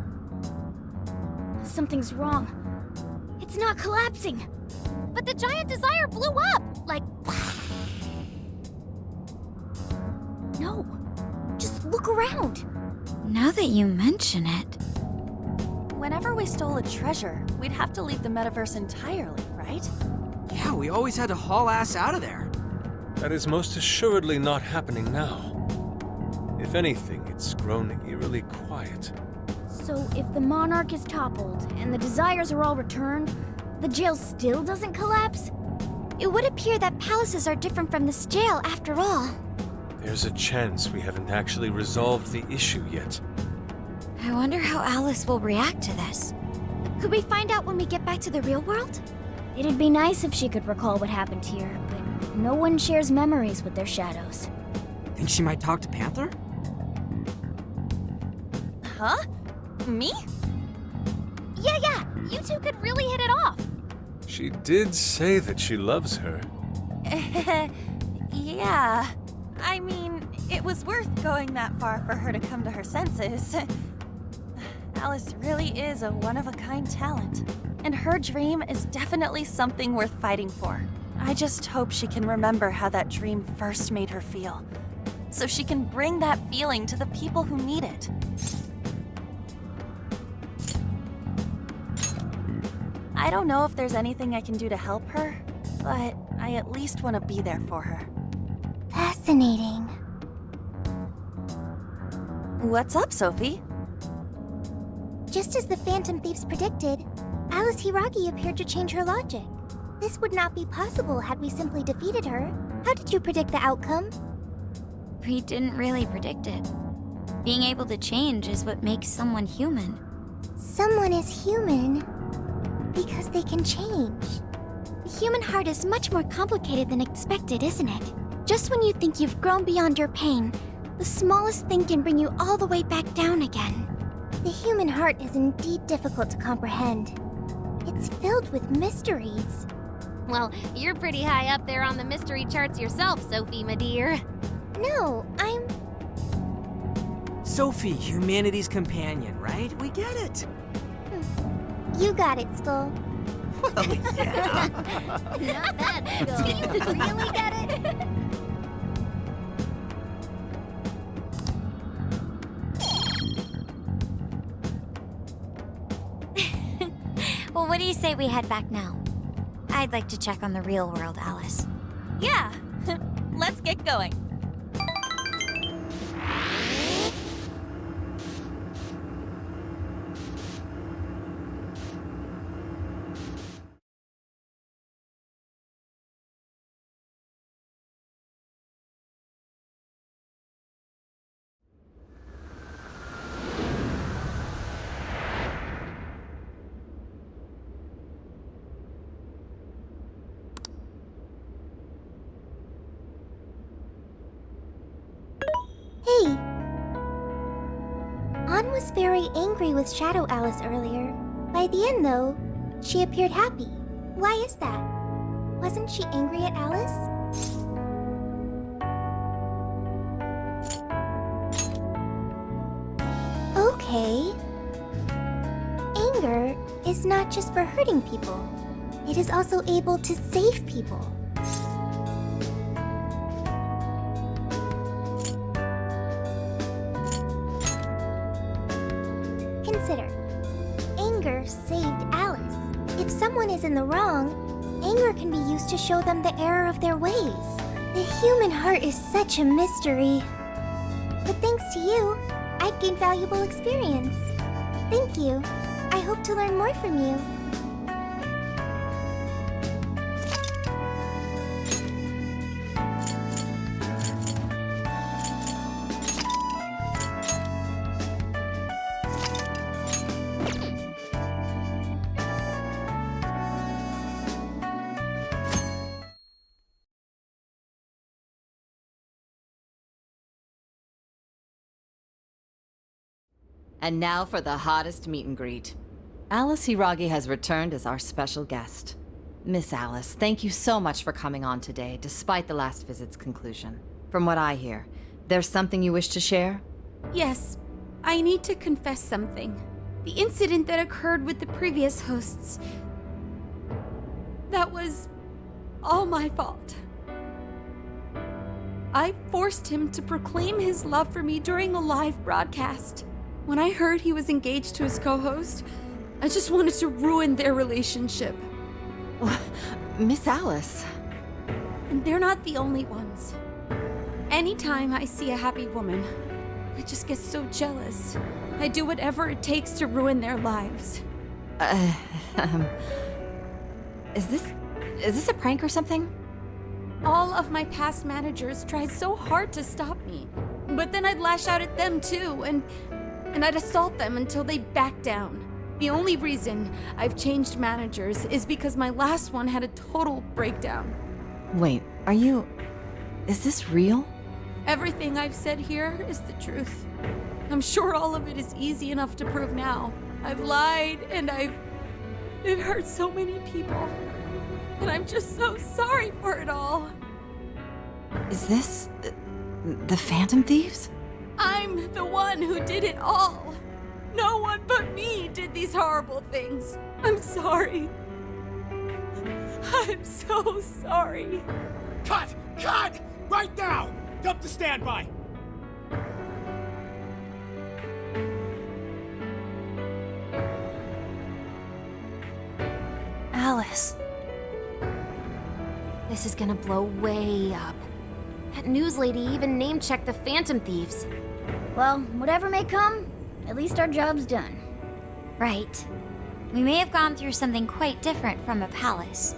Something's wrong. It's not collapsing. But the giant desire blew up! Like, No. Just look around. Now that you mention it... Whenever we stole a treasure, we'd have to leave the metaverse entirely, right? Yeah, we always had to haul ass out of there. That is most assuredly not happening now. If anything, it's grown eerily quiet. So if the Monarch is toppled and the Desires are all returned, the jail still doesn't collapse? It would appear that palaces are different from this jail after all. There's a chance we haven't actually resolved the issue yet. I wonder how Alice will react to this. Could we find out when we get back to the real world? It'd be nice if she could recall what happened here, but no one shares memories with their shadows. Think she might talk to Panther? Huh? Me? yeah, you two could really hit it off. She did say that she loves her. Yeah. I mean, it was worth going that far for her to come to her senses. Alice really is a one-of-a-kind talent. And her dream is definitely something worth fighting for. I just hope she can remember how that dream first made her feel, so she can bring that feeling to the people who need it. I don't know if there's anything I can do to help her, but I at least want to be there for her. Fascinating. What's up, Sophie? Just as the Phantom Thieves predicted, Alice Hiragi appeared to change her logic. This would not be possible had we simply defeated her. How did you predict the outcome? We didn't really predict it. Being able to change is what makes someone human. Someone is human because they can change. The human heart is much more complicated than expected, isn't it? Just when you think you've grown beyond your pain, the smallest thing can bring you all the way back down again. The human heart is indeed difficult to comprehend. It's filled with mysteries. Well, you're pretty high up there on the mystery charts yourself, Sophie, my dear. No, I'm... Sophie, humanity's companion, right? We get it. You got it, Skull. Well, yeah. Not bad, Do you really get it? Well, what do you say we head back now? I'd like to check on the real world, Alice. Yeah, let's get going. Hey! Ann was very angry with Shadow Alice earlier. By the end, though, she appeared happy. Why is that? Wasn't she angry at Alice? Okay. Anger is not just for hurting people. It is also able to save people. Consider. Anger saved Alice. If someone is in the wrong, anger can be used to show them the error of their ways. The human heart is such a mystery. But thanks to you, I've gained valuable experience. Thank you. I hope to learn more from you. And now for the hottest meet and greet. Alice Hiragi has returned as our special guest. Miss Alice, thank you so much for coming on today, despite the last visit's conclusion. From what I hear, there's something you wish to share? Yes, I need to confess something. The incident that occurred with the previous hosts. That was all my fault. I forced him to proclaim his love for me during a live broadcast. When I heard he was engaged to his co-host, I just wanted to ruin their relationship. Miss Alice. And they're not the only ones. Anytime I see a happy woman, I just get so jealous. I do whatever it takes to ruin their lives. Is this a prank or something? All of my past managers tried so hard to stop me. But then I'd lash out at them too, and I'd assault them until they backed down. The only reason I've changed managers is because my last one had a total breakdown. Wait, is this real? Everything I've said here is the truth. I'm sure all of it is easy enough to prove now. I've lied and it hurt so many people. And I'm just so sorry for it all. Is this the Phantom Thieves? I'm the one who did it all. No one but me did these horrible things. I'm sorry. I'm so sorry. Cut! Cut! Right now! Dump to standby! Alice. This is gonna blow way up. That news lady even name-checked the Phantom Thieves. Well, whatever may come, at least our job's done. Right. We may have gone through something quite different from a palace.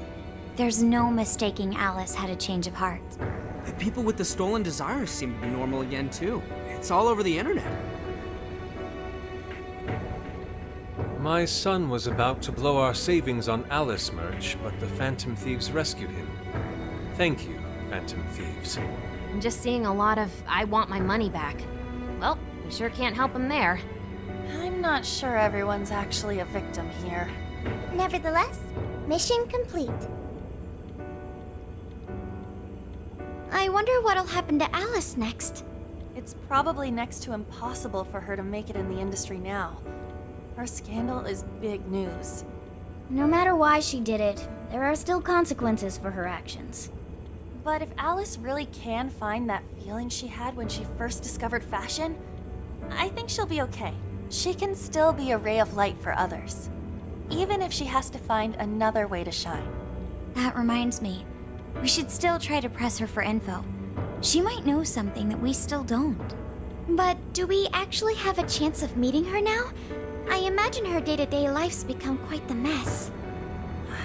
There's no mistaking Alice had a change of heart. The people with the stolen desires seem to be normal again, too. It's all over the internet. My son was about to blow our savings on Alice merch, but the Phantom Thieves rescued him. Thank you, Phantom Thieves. I'm just seeing a lot of I want my money back. Well, we sure can't help him there. I'm not sure everyone's actually a victim here. Nevertheless, mission complete. I wonder what'll happen to Alice next. It's probably next to impossible for her to make it in the industry now. Her scandal is big news. No matter why she did it, there are still consequences for her actions. But if Alice really can find that feeling she had when she first discovered fashion, I think she'll be okay. She can still be a ray of light for others, even if she has to find another way to shine. That reminds me, we should still try to press her for info. She might know something that we still don't. But do we actually have a chance of meeting her now? I imagine her day-to-day life's become quite the mess.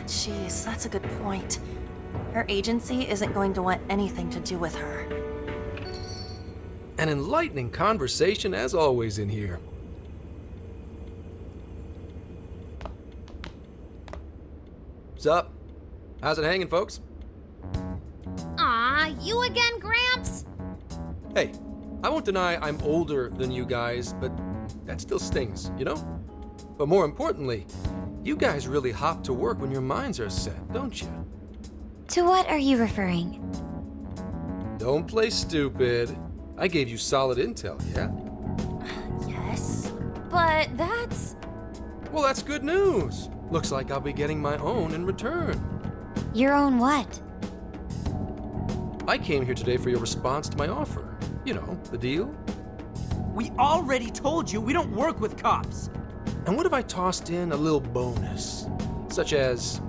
Jeez, that's a good point. Her agency isn't going to want anything to do with her. An enlightening conversation as always in here. Sup? How's it hanging, folks? Aw, you again, Gramps? Hey, I won't deny I'm older than you guys, but that still stings, you know? But more importantly, you guys really hop to work when your minds are set, don't you? To what are you referring? Don't play stupid. I gave you solid intel, yeah? Yes, but that's... Well, that's good news. Looks like I'll be getting my own in return. Your own what? I came here today for your response to my offer. You know, the deal. We already told you we don't work with cops. And what if I tossed in a little bonus? Such as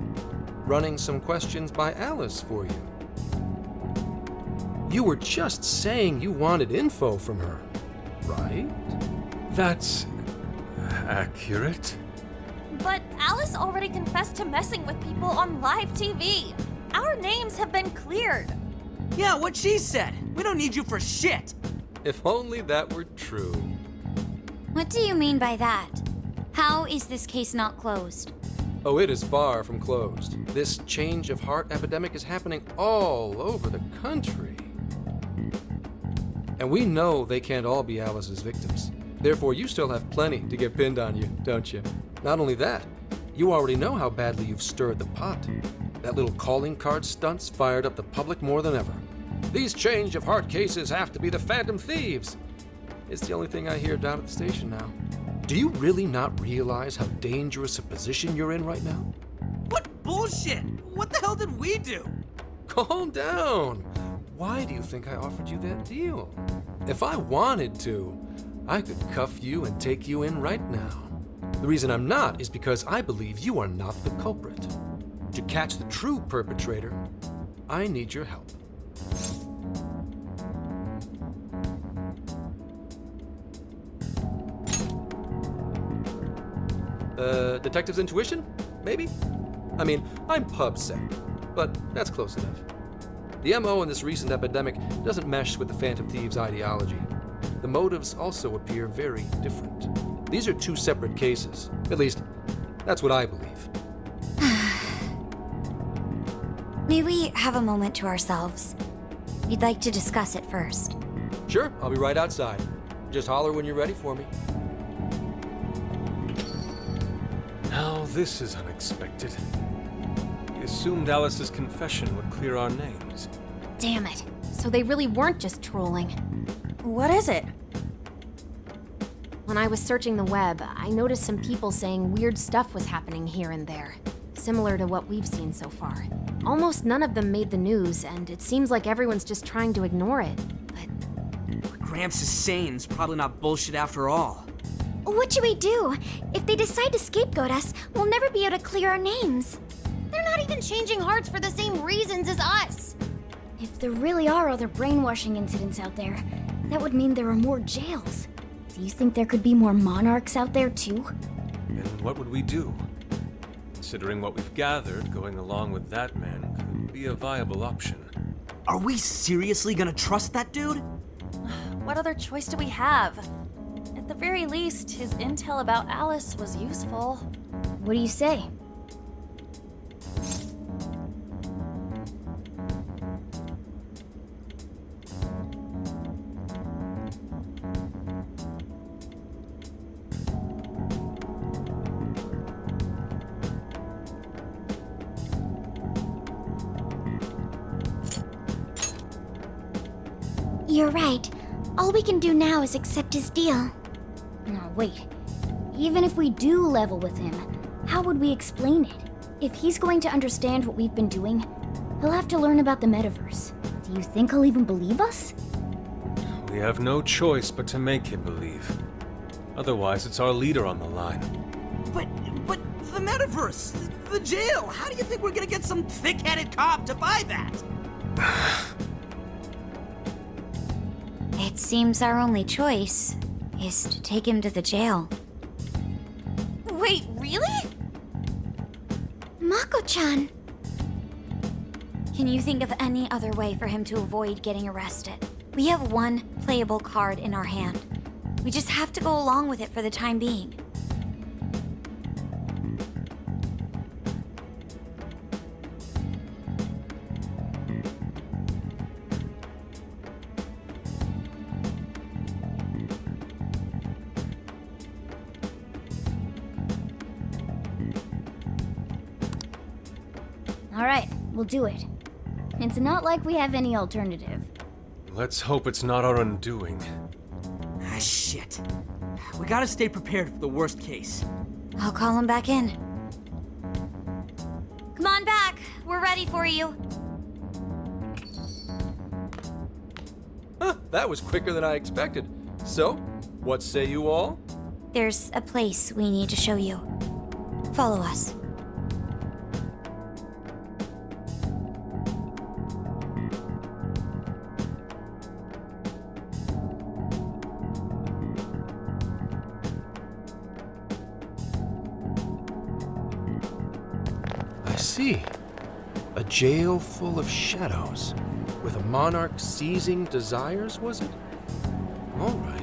running some questions by Alice for you. You were just saying you wanted info from her, right? That's accurate. But Alice already confessed to messing with people on live TV. Our names have been cleared. Yeah, what she said. We don't need you for shit. If only that were true. What do you mean by that? How is this case not closed? Oh, it is far from closed. This change of heart epidemic is happening all over the country. And we know they can't all be Alice's victims. Therefore, you still have plenty to get pinned on you, don't you? Not only that, you already know how badly you've stirred the pot. That little calling card stunt's fired up the public more than ever. These change of heart cases have to be the Phantom Thieves. It's the only thing I hear down at the station now. Do you really not realize how dangerous a position you're in right now? What bullshit? What the hell did we do? Calm down. Why do you think I offered you that deal? If I wanted to, I could cuff you and take you in right now. The reason I'm not is because I believe you are not the culprit. To catch the true perpetrator, I need your help. Detective's intuition? Maybe? I mean, I'm PubSec, but that's close enough. The MO in this recent epidemic doesn't mesh with the Phantom Thieves' ideology. The motives also appear very different. These are two separate cases. At least, that's what I believe. May we have a moment to ourselves? We'd like to discuss it first. Sure, I'll be right outside. Just holler when you're ready for me. Now this is unexpected. We assumed Alice's confession would clear our names. Damn it. So they really weren't just trolling. What is it? When I was searching the web, I noticed some people saying weird stuff was happening here and there, similar to what we've seen so far. Almost none of them made the news, and it seems like everyone's just trying to ignore it. What Gramps is saying is probably not bullshit after all. What should we do? If they decide to scapegoat us, we'll never be able to clear our names. They're not even changing hearts for the same reasons as us. If there really are other brainwashing incidents out there, that would mean there are more jails. Do you think there could be more monarchs out there too? And what would we do? Considering what we've gathered, going along with that man could be a viable option. Are we seriously gonna trust that dude? What other choice do we have? At the very least, his intel about Alice was useful. What do you say? You're right. All we can do now is accept his deal. No, wait. Even if we do level with him, how would we explain it? If he's going to understand what we've been doing, he'll have to learn about the metaverse. Do you think he'll even believe us? We have no choice but to make him believe. Otherwise, it's our leader on the line. But the metaverse, the jail, how do you think we're gonna get some thick-headed cop to buy that? It seems our only choice is to take him to the jail. Wait, really? Mako-chan! Can you think of any other way for him to avoid getting arrested? We have one playable card in our hand. We just have to go along with it for the time being. All right, we'll do it. It's not like we have any alternative. Let's hope it's not our undoing. Ah, shit. We gotta stay prepared for the worst case. I'll call him back in. Come on back. We're ready for you. Huh, that was quicker than I expected. So, what say you all? There's a place we need to show you. Follow us. I see. A jail full of shadows. With a monarch seizing desires, was it? All right.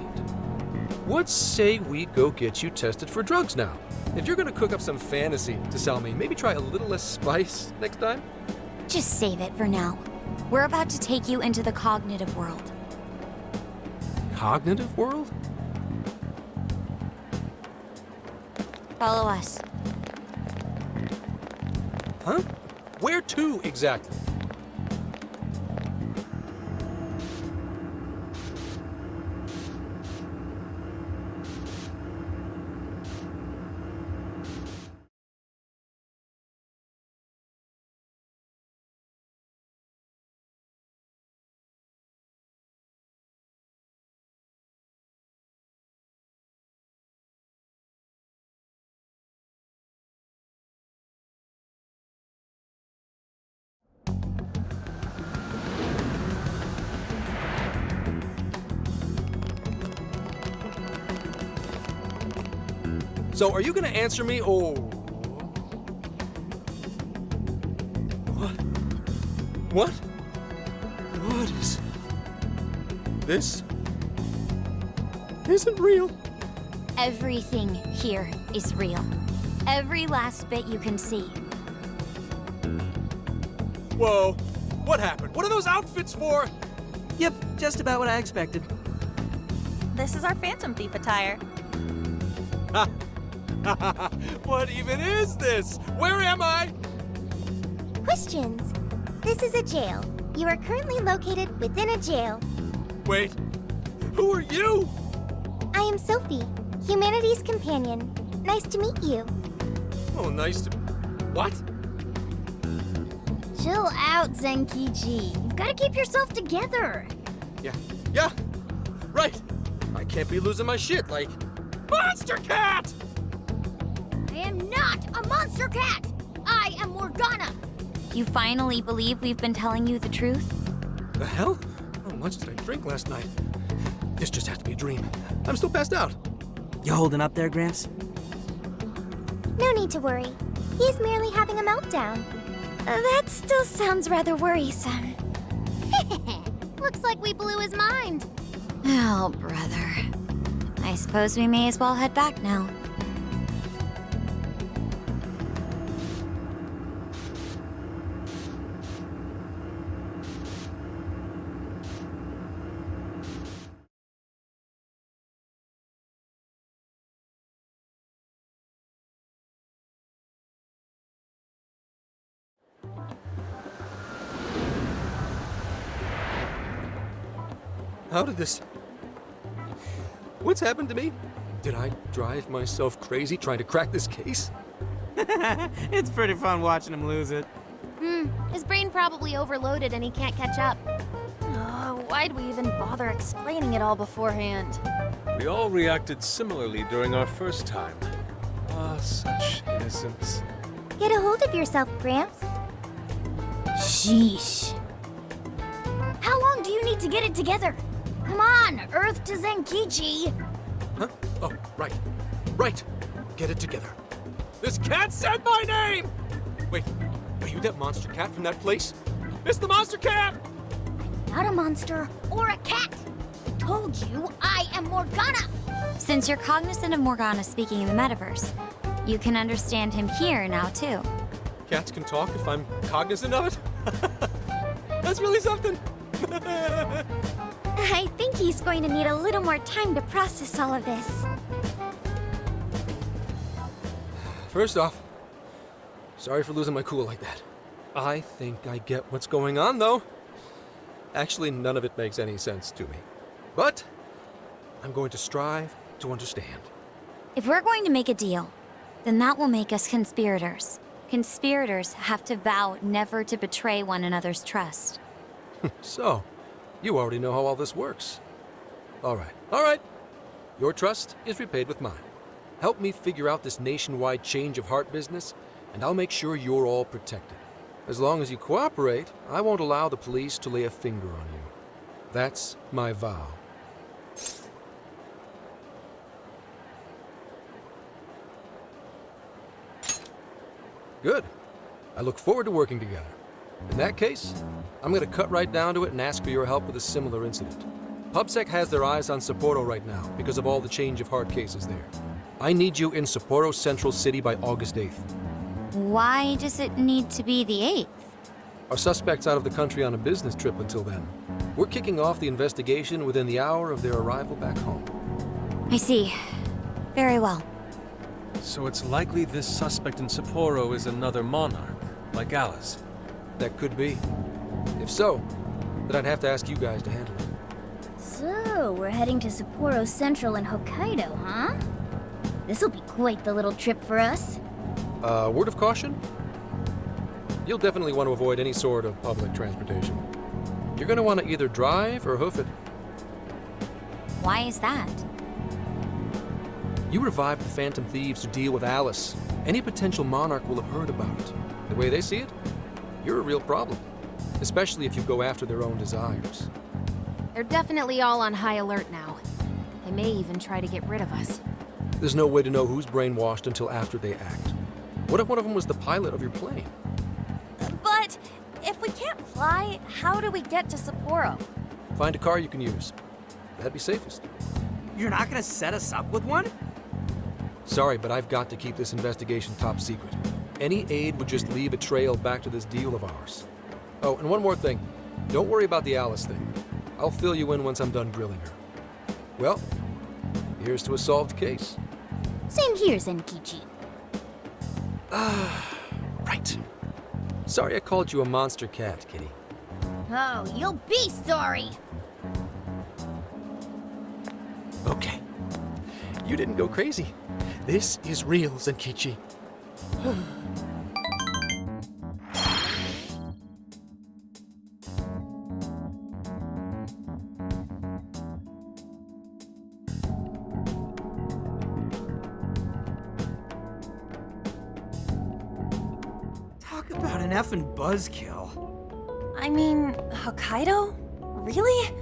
What say we go get you tested for drugs now? If you're gonna cook up some fantasy to sell me, maybe try a little less spice next time? Just save it for now. We're about to take you into the cognitive world. Cognitive world? Follow us. Huh? Where to, exactly? So, are you gonna answer me, or... What? What is... This... isn't real. Everything here is real. Every last bit you can see. Whoa. What happened? What are those outfits for? Yep, just about what I expected. This is our Phantom Thief attire. What even is this? Where am I? Questions. This is a jail. You are currently located within a jail. Wait, who are you? I am Sophie, humanity's companion. Nice to meet you. Oh, nice to... What? Chill out, Zenkichi. You've got to keep yourself together. Yeah, right. I can't be losing my shit like... Monster Cat! I am not a monster cat! I am Morgana! You finally believe we've been telling you the truth? The hell? How much did I drink last night? This just has to be a dream. I'm still passed out. You holding up there, Gramps? No need to worry. He is merely having a meltdown. That still sounds rather worrisome. Looks like we blew his mind. Oh, brother. I suppose we may as well head back now. How did this... What's happened to me? Did I drive myself crazy trying to crack this case? It's pretty fun watching him lose it. His brain probably overloaded and he can't catch up. Why'd we even bother explaining it all beforehand? We all reacted similarly during our first time. Ah, such innocence. Get a hold of yourself, Gramps. Sheesh. How long do you need to get it together? Come on, Earth to Zenkichi. Huh? Oh, right. Right. Get it together. This cat said my name! Wait, are you that monster cat from that place? It's the monster cat! Not a monster or a cat. I told you I am Morgana. Since you're cognizant of Morgana speaking in the metaverse, you can understand him here now, too. Cats can talk if I'm cognizant of it? That's really something. I think he's going to need a little more time to process all of this. First off, sorry for losing my cool like that. I think I get what's going on, though. Actually, none of it makes any sense to me. But I'm going to strive to understand. If we're going to make a deal, then that will make us conspirators. Conspirators have to vow never to betray one another's trust. So, you already know how all this works. All right. Your trust is repaid with mine. Help me figure out this nationwide change of heart business, and I'll make sure you're all protected. As long as you cooperate, I won't allow the police to lay a finger on you. That's my vow. Good. I look forward to working together. In that case, I'm going to cut right down to it and ask for your help with a similar incident. PubSec has their eyes on Sapporo right now because of all the change of heart cases there. I need you in Sapporo Central City by August 8th. Why does it need to be the 8th? Our suspect's out of the country on a business trip until then. We're kicking off the investigation within the hour of their arrival back home. I see. Very well. So it's likely this suspect in Sapporo is another monarch, like Alice. That could be. If so, then I'd have to ask you guys to handle it. So, we're heading to Sapporo Central in Hokkaido, huh? This'll be quite the little trip for us. Word of caution? You'll definitely want to avoid any sort of public transportation. You're going to want to either drive or hoof it. Why is that? You revived the Phantom Thieves to deal with Alice. Any potential monarch will have heard about it. The way they see it, you're a real problem. Especially if you go after their own desires. They're definitely all on high alert now. They may even try to get rid of us. There's no way to know who's brainwashed until after they act. What if one of them was the pilot of your plane? But if we can't fly, how do we get to Sapporo? Find a car you can use. That'd be safest. You're not gonna set us up with one? Sorry, but I've got to keep this investigation top secret. Any aid would just leave a trail back to this deal of ours. Oh, and one more thing. Don't worry about the Alice thing. I'll fill you in once I'm done grilling her. Well, here's to a solved case. Same here, Zenkichi. Right. Sorry I called you a monster cat, Kitty. Oh, you'll be sorry! Okay. You didn't go crazy. This is real, Zenkichi. Talk about an effing buzzkill. I mean, Hokkaido? Really?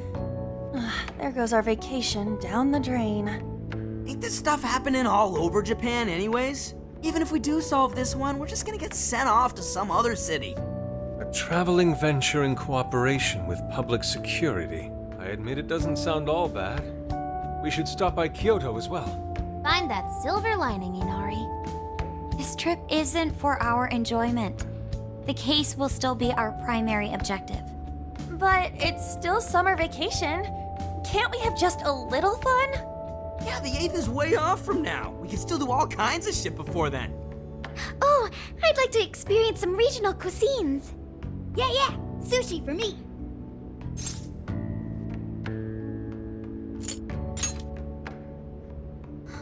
There goes our vacation down the drain. Ain't this stuff happening all over Japan anyways? Even if we do solve this one, we're just gonna get sent off to some other city. A traveling venture in cooperation with public security. I admit it doesn't sound all bad. We should stop by Kyoto as well. Find that silver lining, Inari. This trip isn't for our enjoyment. The case will still be our primary objective. But it's still summer vacation. Can't we have just a little fun? Yeah, the 8th is way off from now. We can still do all kinds of shit before then. Oh, I'd like to experience some regional cuisines. Yeah, sushi for me.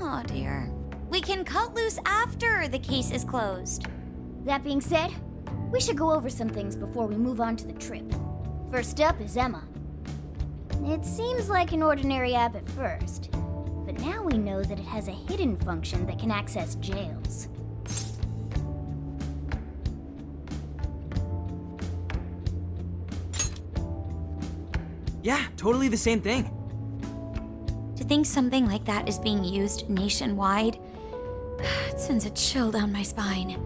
Oh dear. We can cut loose after the case is closed. That being said, we should go over some things before we move on to the trip. First up is Emma. It seems like an ordinary app at first, but now we know that it has a hidden function that can access jails. Yeah, totally the same thing. To think something like that is being used nationwide, it sends a chill down my spine.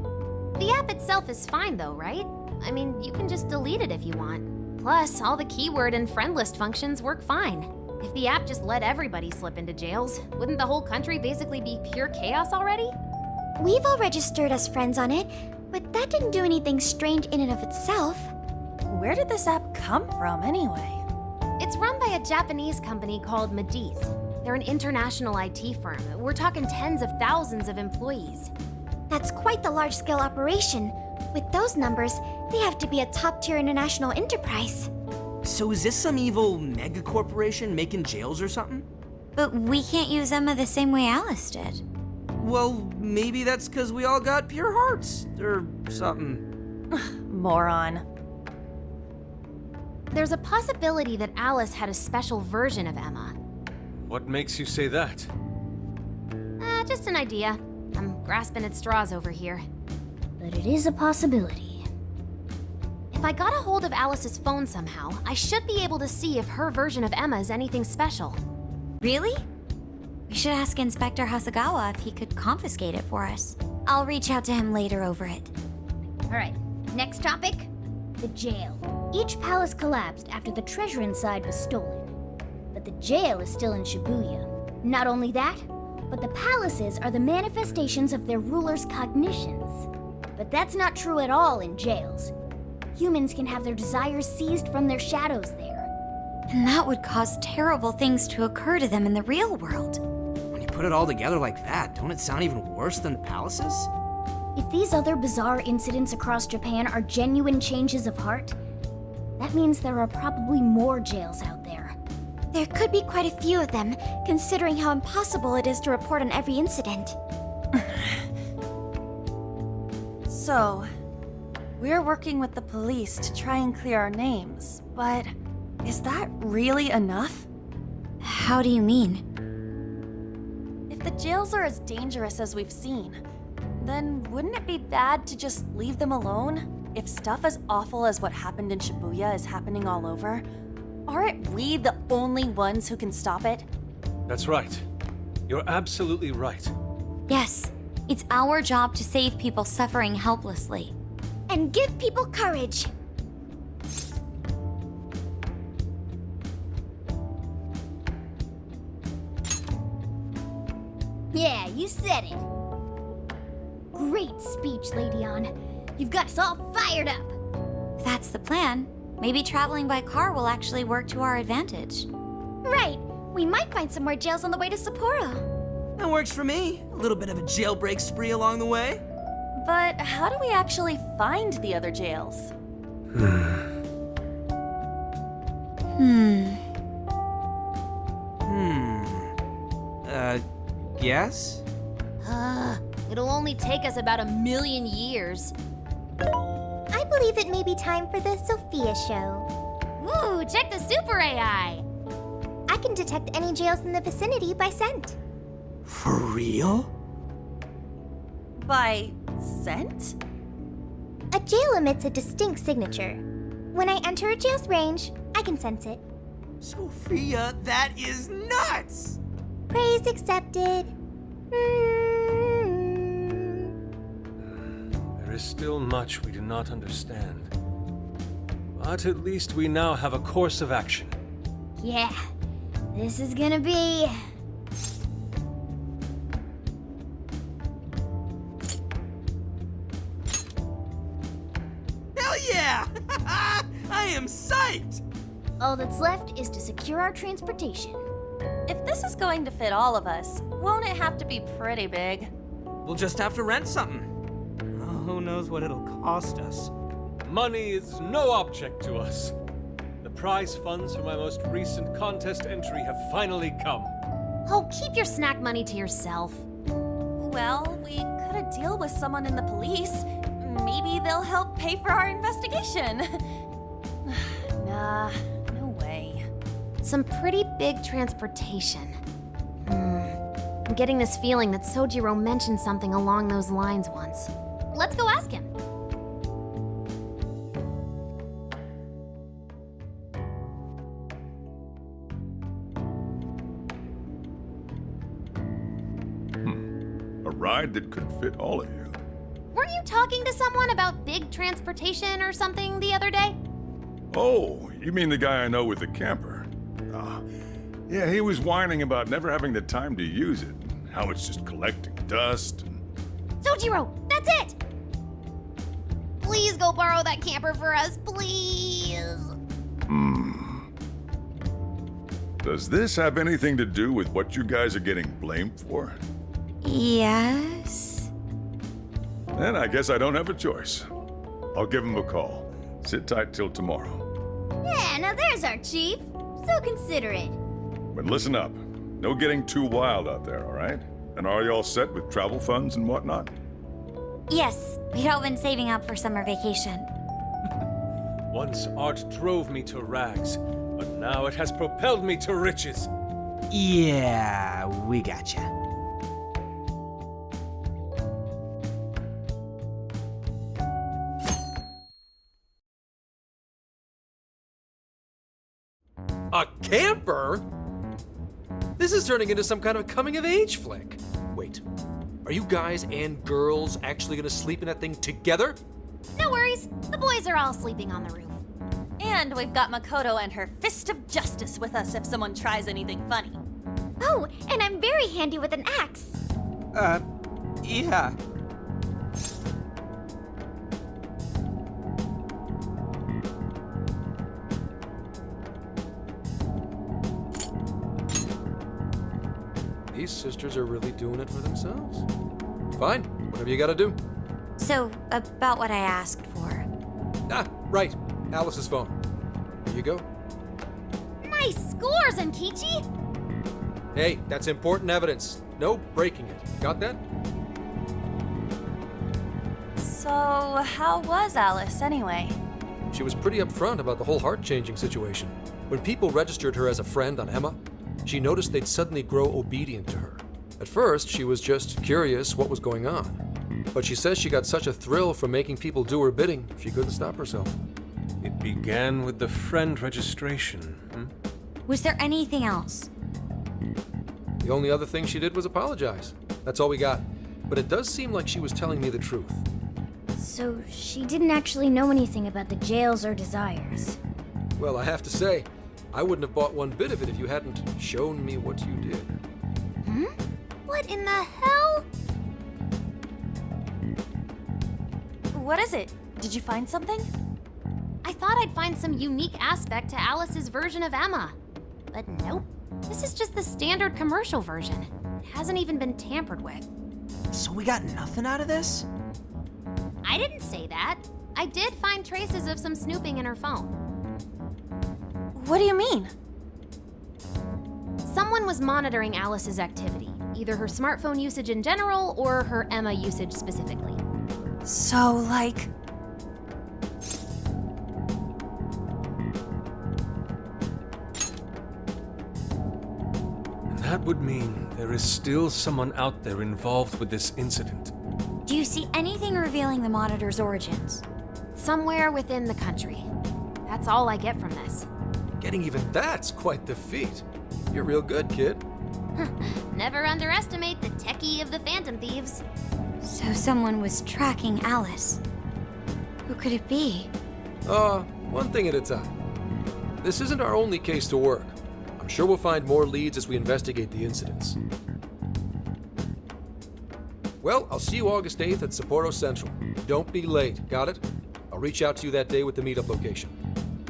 The app itself is fine though, right? I mean, you can just delete it if you want. Plus, all the keyword and friend list functions work fine. If the app just let everybody slip into jails, wouldn't the whole country basically be pure chaos already? We've all registered as friends on it, but that didn't do anything strange in and of itself. Where did this app come from anyway? It's run by a Japanese company called Mediz. They're an international IT firm. We're talking tens of thousands of employees. That's quite the large-scale operation. With those numbers, they have to be a top-tier international enterprise. So is this some evil mega corporation making jails or something? But we can't use Emma the same way Alice did. Well, maybe that's because we all got pure hearts, or something. Moron. There's a possibility that Alice had a special version of Emma. What makes you say that? Just an idea. I'm grasping at straws over here. But it is a possibility. If I got a hold of Alice's phone somehow, I should be able to see if her version of Emma is anything special. Really? We should ask Inspector Hasagawa if he could confiscate it for us. I'll reach out to him later over it. Alright, next topic. The jail. Each palace collapsed after the treasure inside was stolen. But the jail is still in Shibuya. Not only that, but the palaces are the manifestations of their rulers' cognitions. But that's not true at all in jails. Humans can have their desires seized from their shadows there. And that would cause terrible things to occur to them in the real world. When you put put it all together like that, don't it sound even worse than palaces? If these other bizarre incidents across Japan are genuine changes of heart, that means there are probably more jails out there. There could be quite a few of them, considering how impossible it is to report on every incident. So, we're working with the police to try and clear our names, but is that really enough? How do you mean? If the jails are as dangerous as we've seen, then wouldn't it be bad to just leave them alone? If stuff as awful as what happened in Shibuya is happening all over, aren't we the only ones who can stop it? That's right. You're absolutely right. Yes, it's our job to save people suffering helplessly. And give people courage. Yeah, you said it. Great speech, Lady Ann. You've got us all fired up. That's the plan. Maybe traveling by car will actually work to our advantage. Right. We might find some more jails on the way to Sapporo. That works for me. A little bit of a jailbreak spree along the way. But how do we actually find the other jails? Guess? It'll only take us about 1,000,000 years. I believe it may be time for the Sophia show. Ooh, check the super AI! I can detect any jails in the vicinity by scent. For real? By scent? A jail emits a distinct signature. When I enter a jail's range, I can sense it. Sophia, that is nuts! Praise accepted. There is still much we do not understand. But at least we now have a course of action. Yeah, this is gonna be... Hell yeah! I am psyched! All that's left is to secure our transportation. If this is going to fit all of us, won't it have to be pretty big? We'll just have to rent something. Oh, who knows what it'll cost us. Money is no object to us. The prize funds for my most recent contest entry have finally come. Oh, keep your snack money to yourself. Well, we cut a deal with someone in the police. Maybe they'll help pay for our investigation. Nah, no way. Some pretty big transportation. I'm getting this feeling that Sojiro mentioned something along those lines once. Let's go ask him. A ride that could fit all of you. Weren't you talking to someone about big transportation or something the other day? Oh, you mean the guy I know with the camper? Yeah, he was whining about never having the time to use it, and how it's just collecting dust. Sojiro, that's it! Please go borrow that camper for us, please. Does this have anything to do with what you guys are getting blamed for? Yes. Then I guess I don't have a choice. I'll give him a call. Sit tight till tomorrow. Yeah, now there's our chief. So considerate. But listen up. No getting too wild out there, all right? And are you all set with travel funds and whatnot? Yes, we'd all been saving up for summer vacation. Once art drove me to rags, but now it has propelled me to riches. Yeah, we gotcha. A camper? This is turning into some kind of coming-of-age flick. Wait, are you guys and girls actually gonna sleep in that thing together? No worries, the boys are all sleeping on the roof. And we've got Makoto and her Fist of Justice with us if someone tries anything funny. Oh, and I'm very handy with an axe. Yeah. these sisters are really doing it for themselves. Fine, whatever you gotta do. So, about what I asked for. Ah, right. Alice's phone. Here you go. Nice scores, Enkichi! Hey, that's important evidence. No breaking it. Got that? So, how was Alice anyway? She was pretty upfront about the whole heart-changing situation. When people registered her as a friend on Emma, she noticed they'd suddenly grow obedient to her. At first, she was just curious what was going on. But she says she got such a thrill from making people do her bidding, she couldn't stop herself. It began with the friend registration, Was there anything else? The only other thing she did was apologize. That's all we got. But it does seem like she was telling me the truth. So she didn't actually know anything about the jails or desires. Well, I have to say, I wouldn't have bought one bit of it if you hadn't shown me what you did. Hmm? What in the hell? What is it? Did you find something? I thought I'd find some unique aspect to Alice's version of Emma. But nope. This is just the standard commercial version. It hasn't even been tampered with. So we got nothing out of this? I didn't say that. I did find traces of some snooping in her phone. What do you mean? Someone was monitoring Alice's activity, either her smartphone usage in general or her Emma usage specifically. So, like... That would mean there is still someone out there involved with this incident. Do you see anything revealing the Monitor's origins? Somewhere within the country. That's all I get from this. Getting even that's quite the feat. You're real good, kid. Never underestimate the techie of the Phantom Thieves. So someone was tracking Alice. Who could it be? One thing at a time. This isn't our only case to work. I'm sure we'll find more leads as we investigate the incidents. Well, I'll see you August 8th at Sapporo Central. Don't be late, got it? I'll reach out to you that day with the meetup location.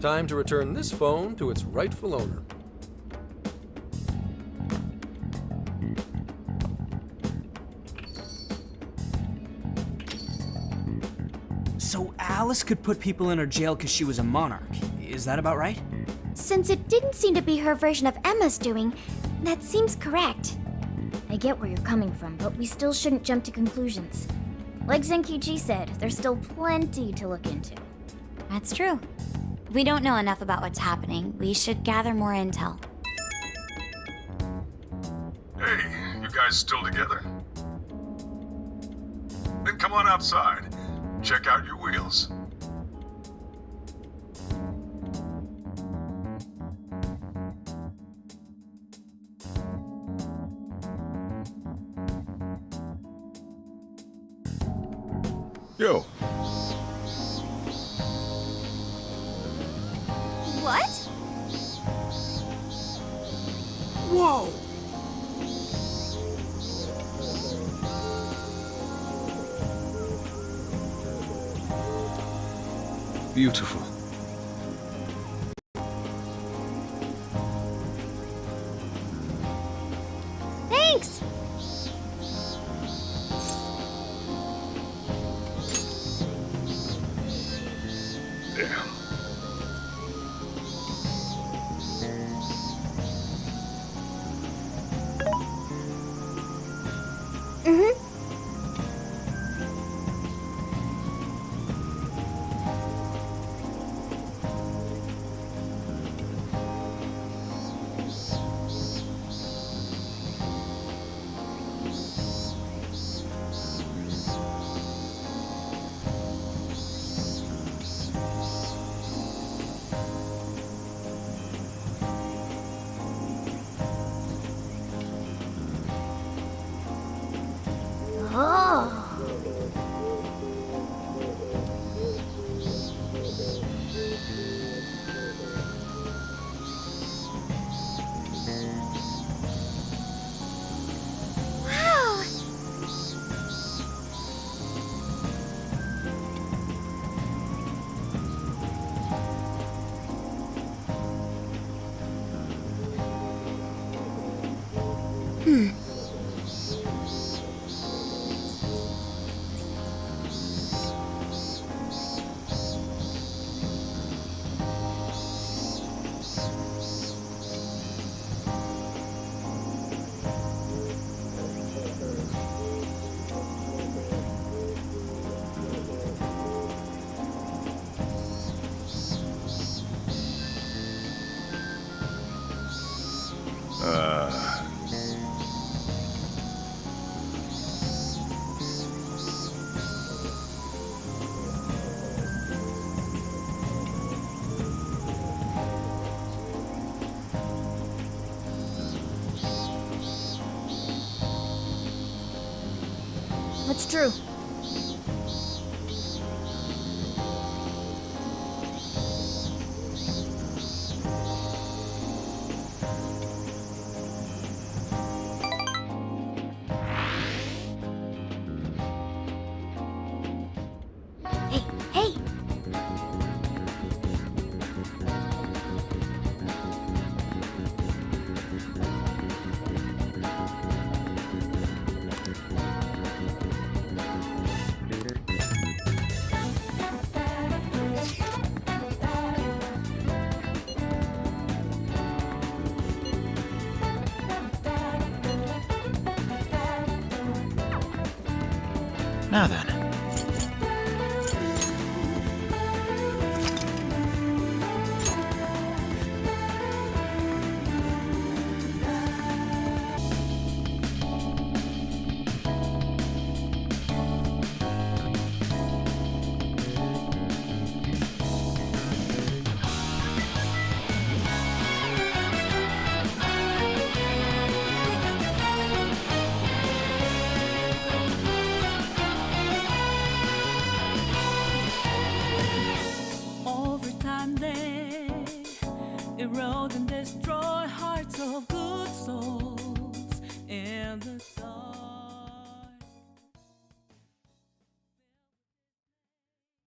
Time to return this phone to its rightful owner. So Alice could put people in her jail because she was a monarch. Is that about right? Since it didn't seem to be her version of Emma's doing, that seems correct. I get where you're coming from, but we still shouldn't jump to conclusions. Like Zenkichi said, there's still plenty to look into. That's true. We don't know enough about what's happening. We should gather more intel. Hey, you guys still together? Then come on outside. Check out your wheels. Yo. What? Whoa! Beautiful. Thanks! Damn. True. Hey, hey! Now then. Over time they erode and destroy hearts of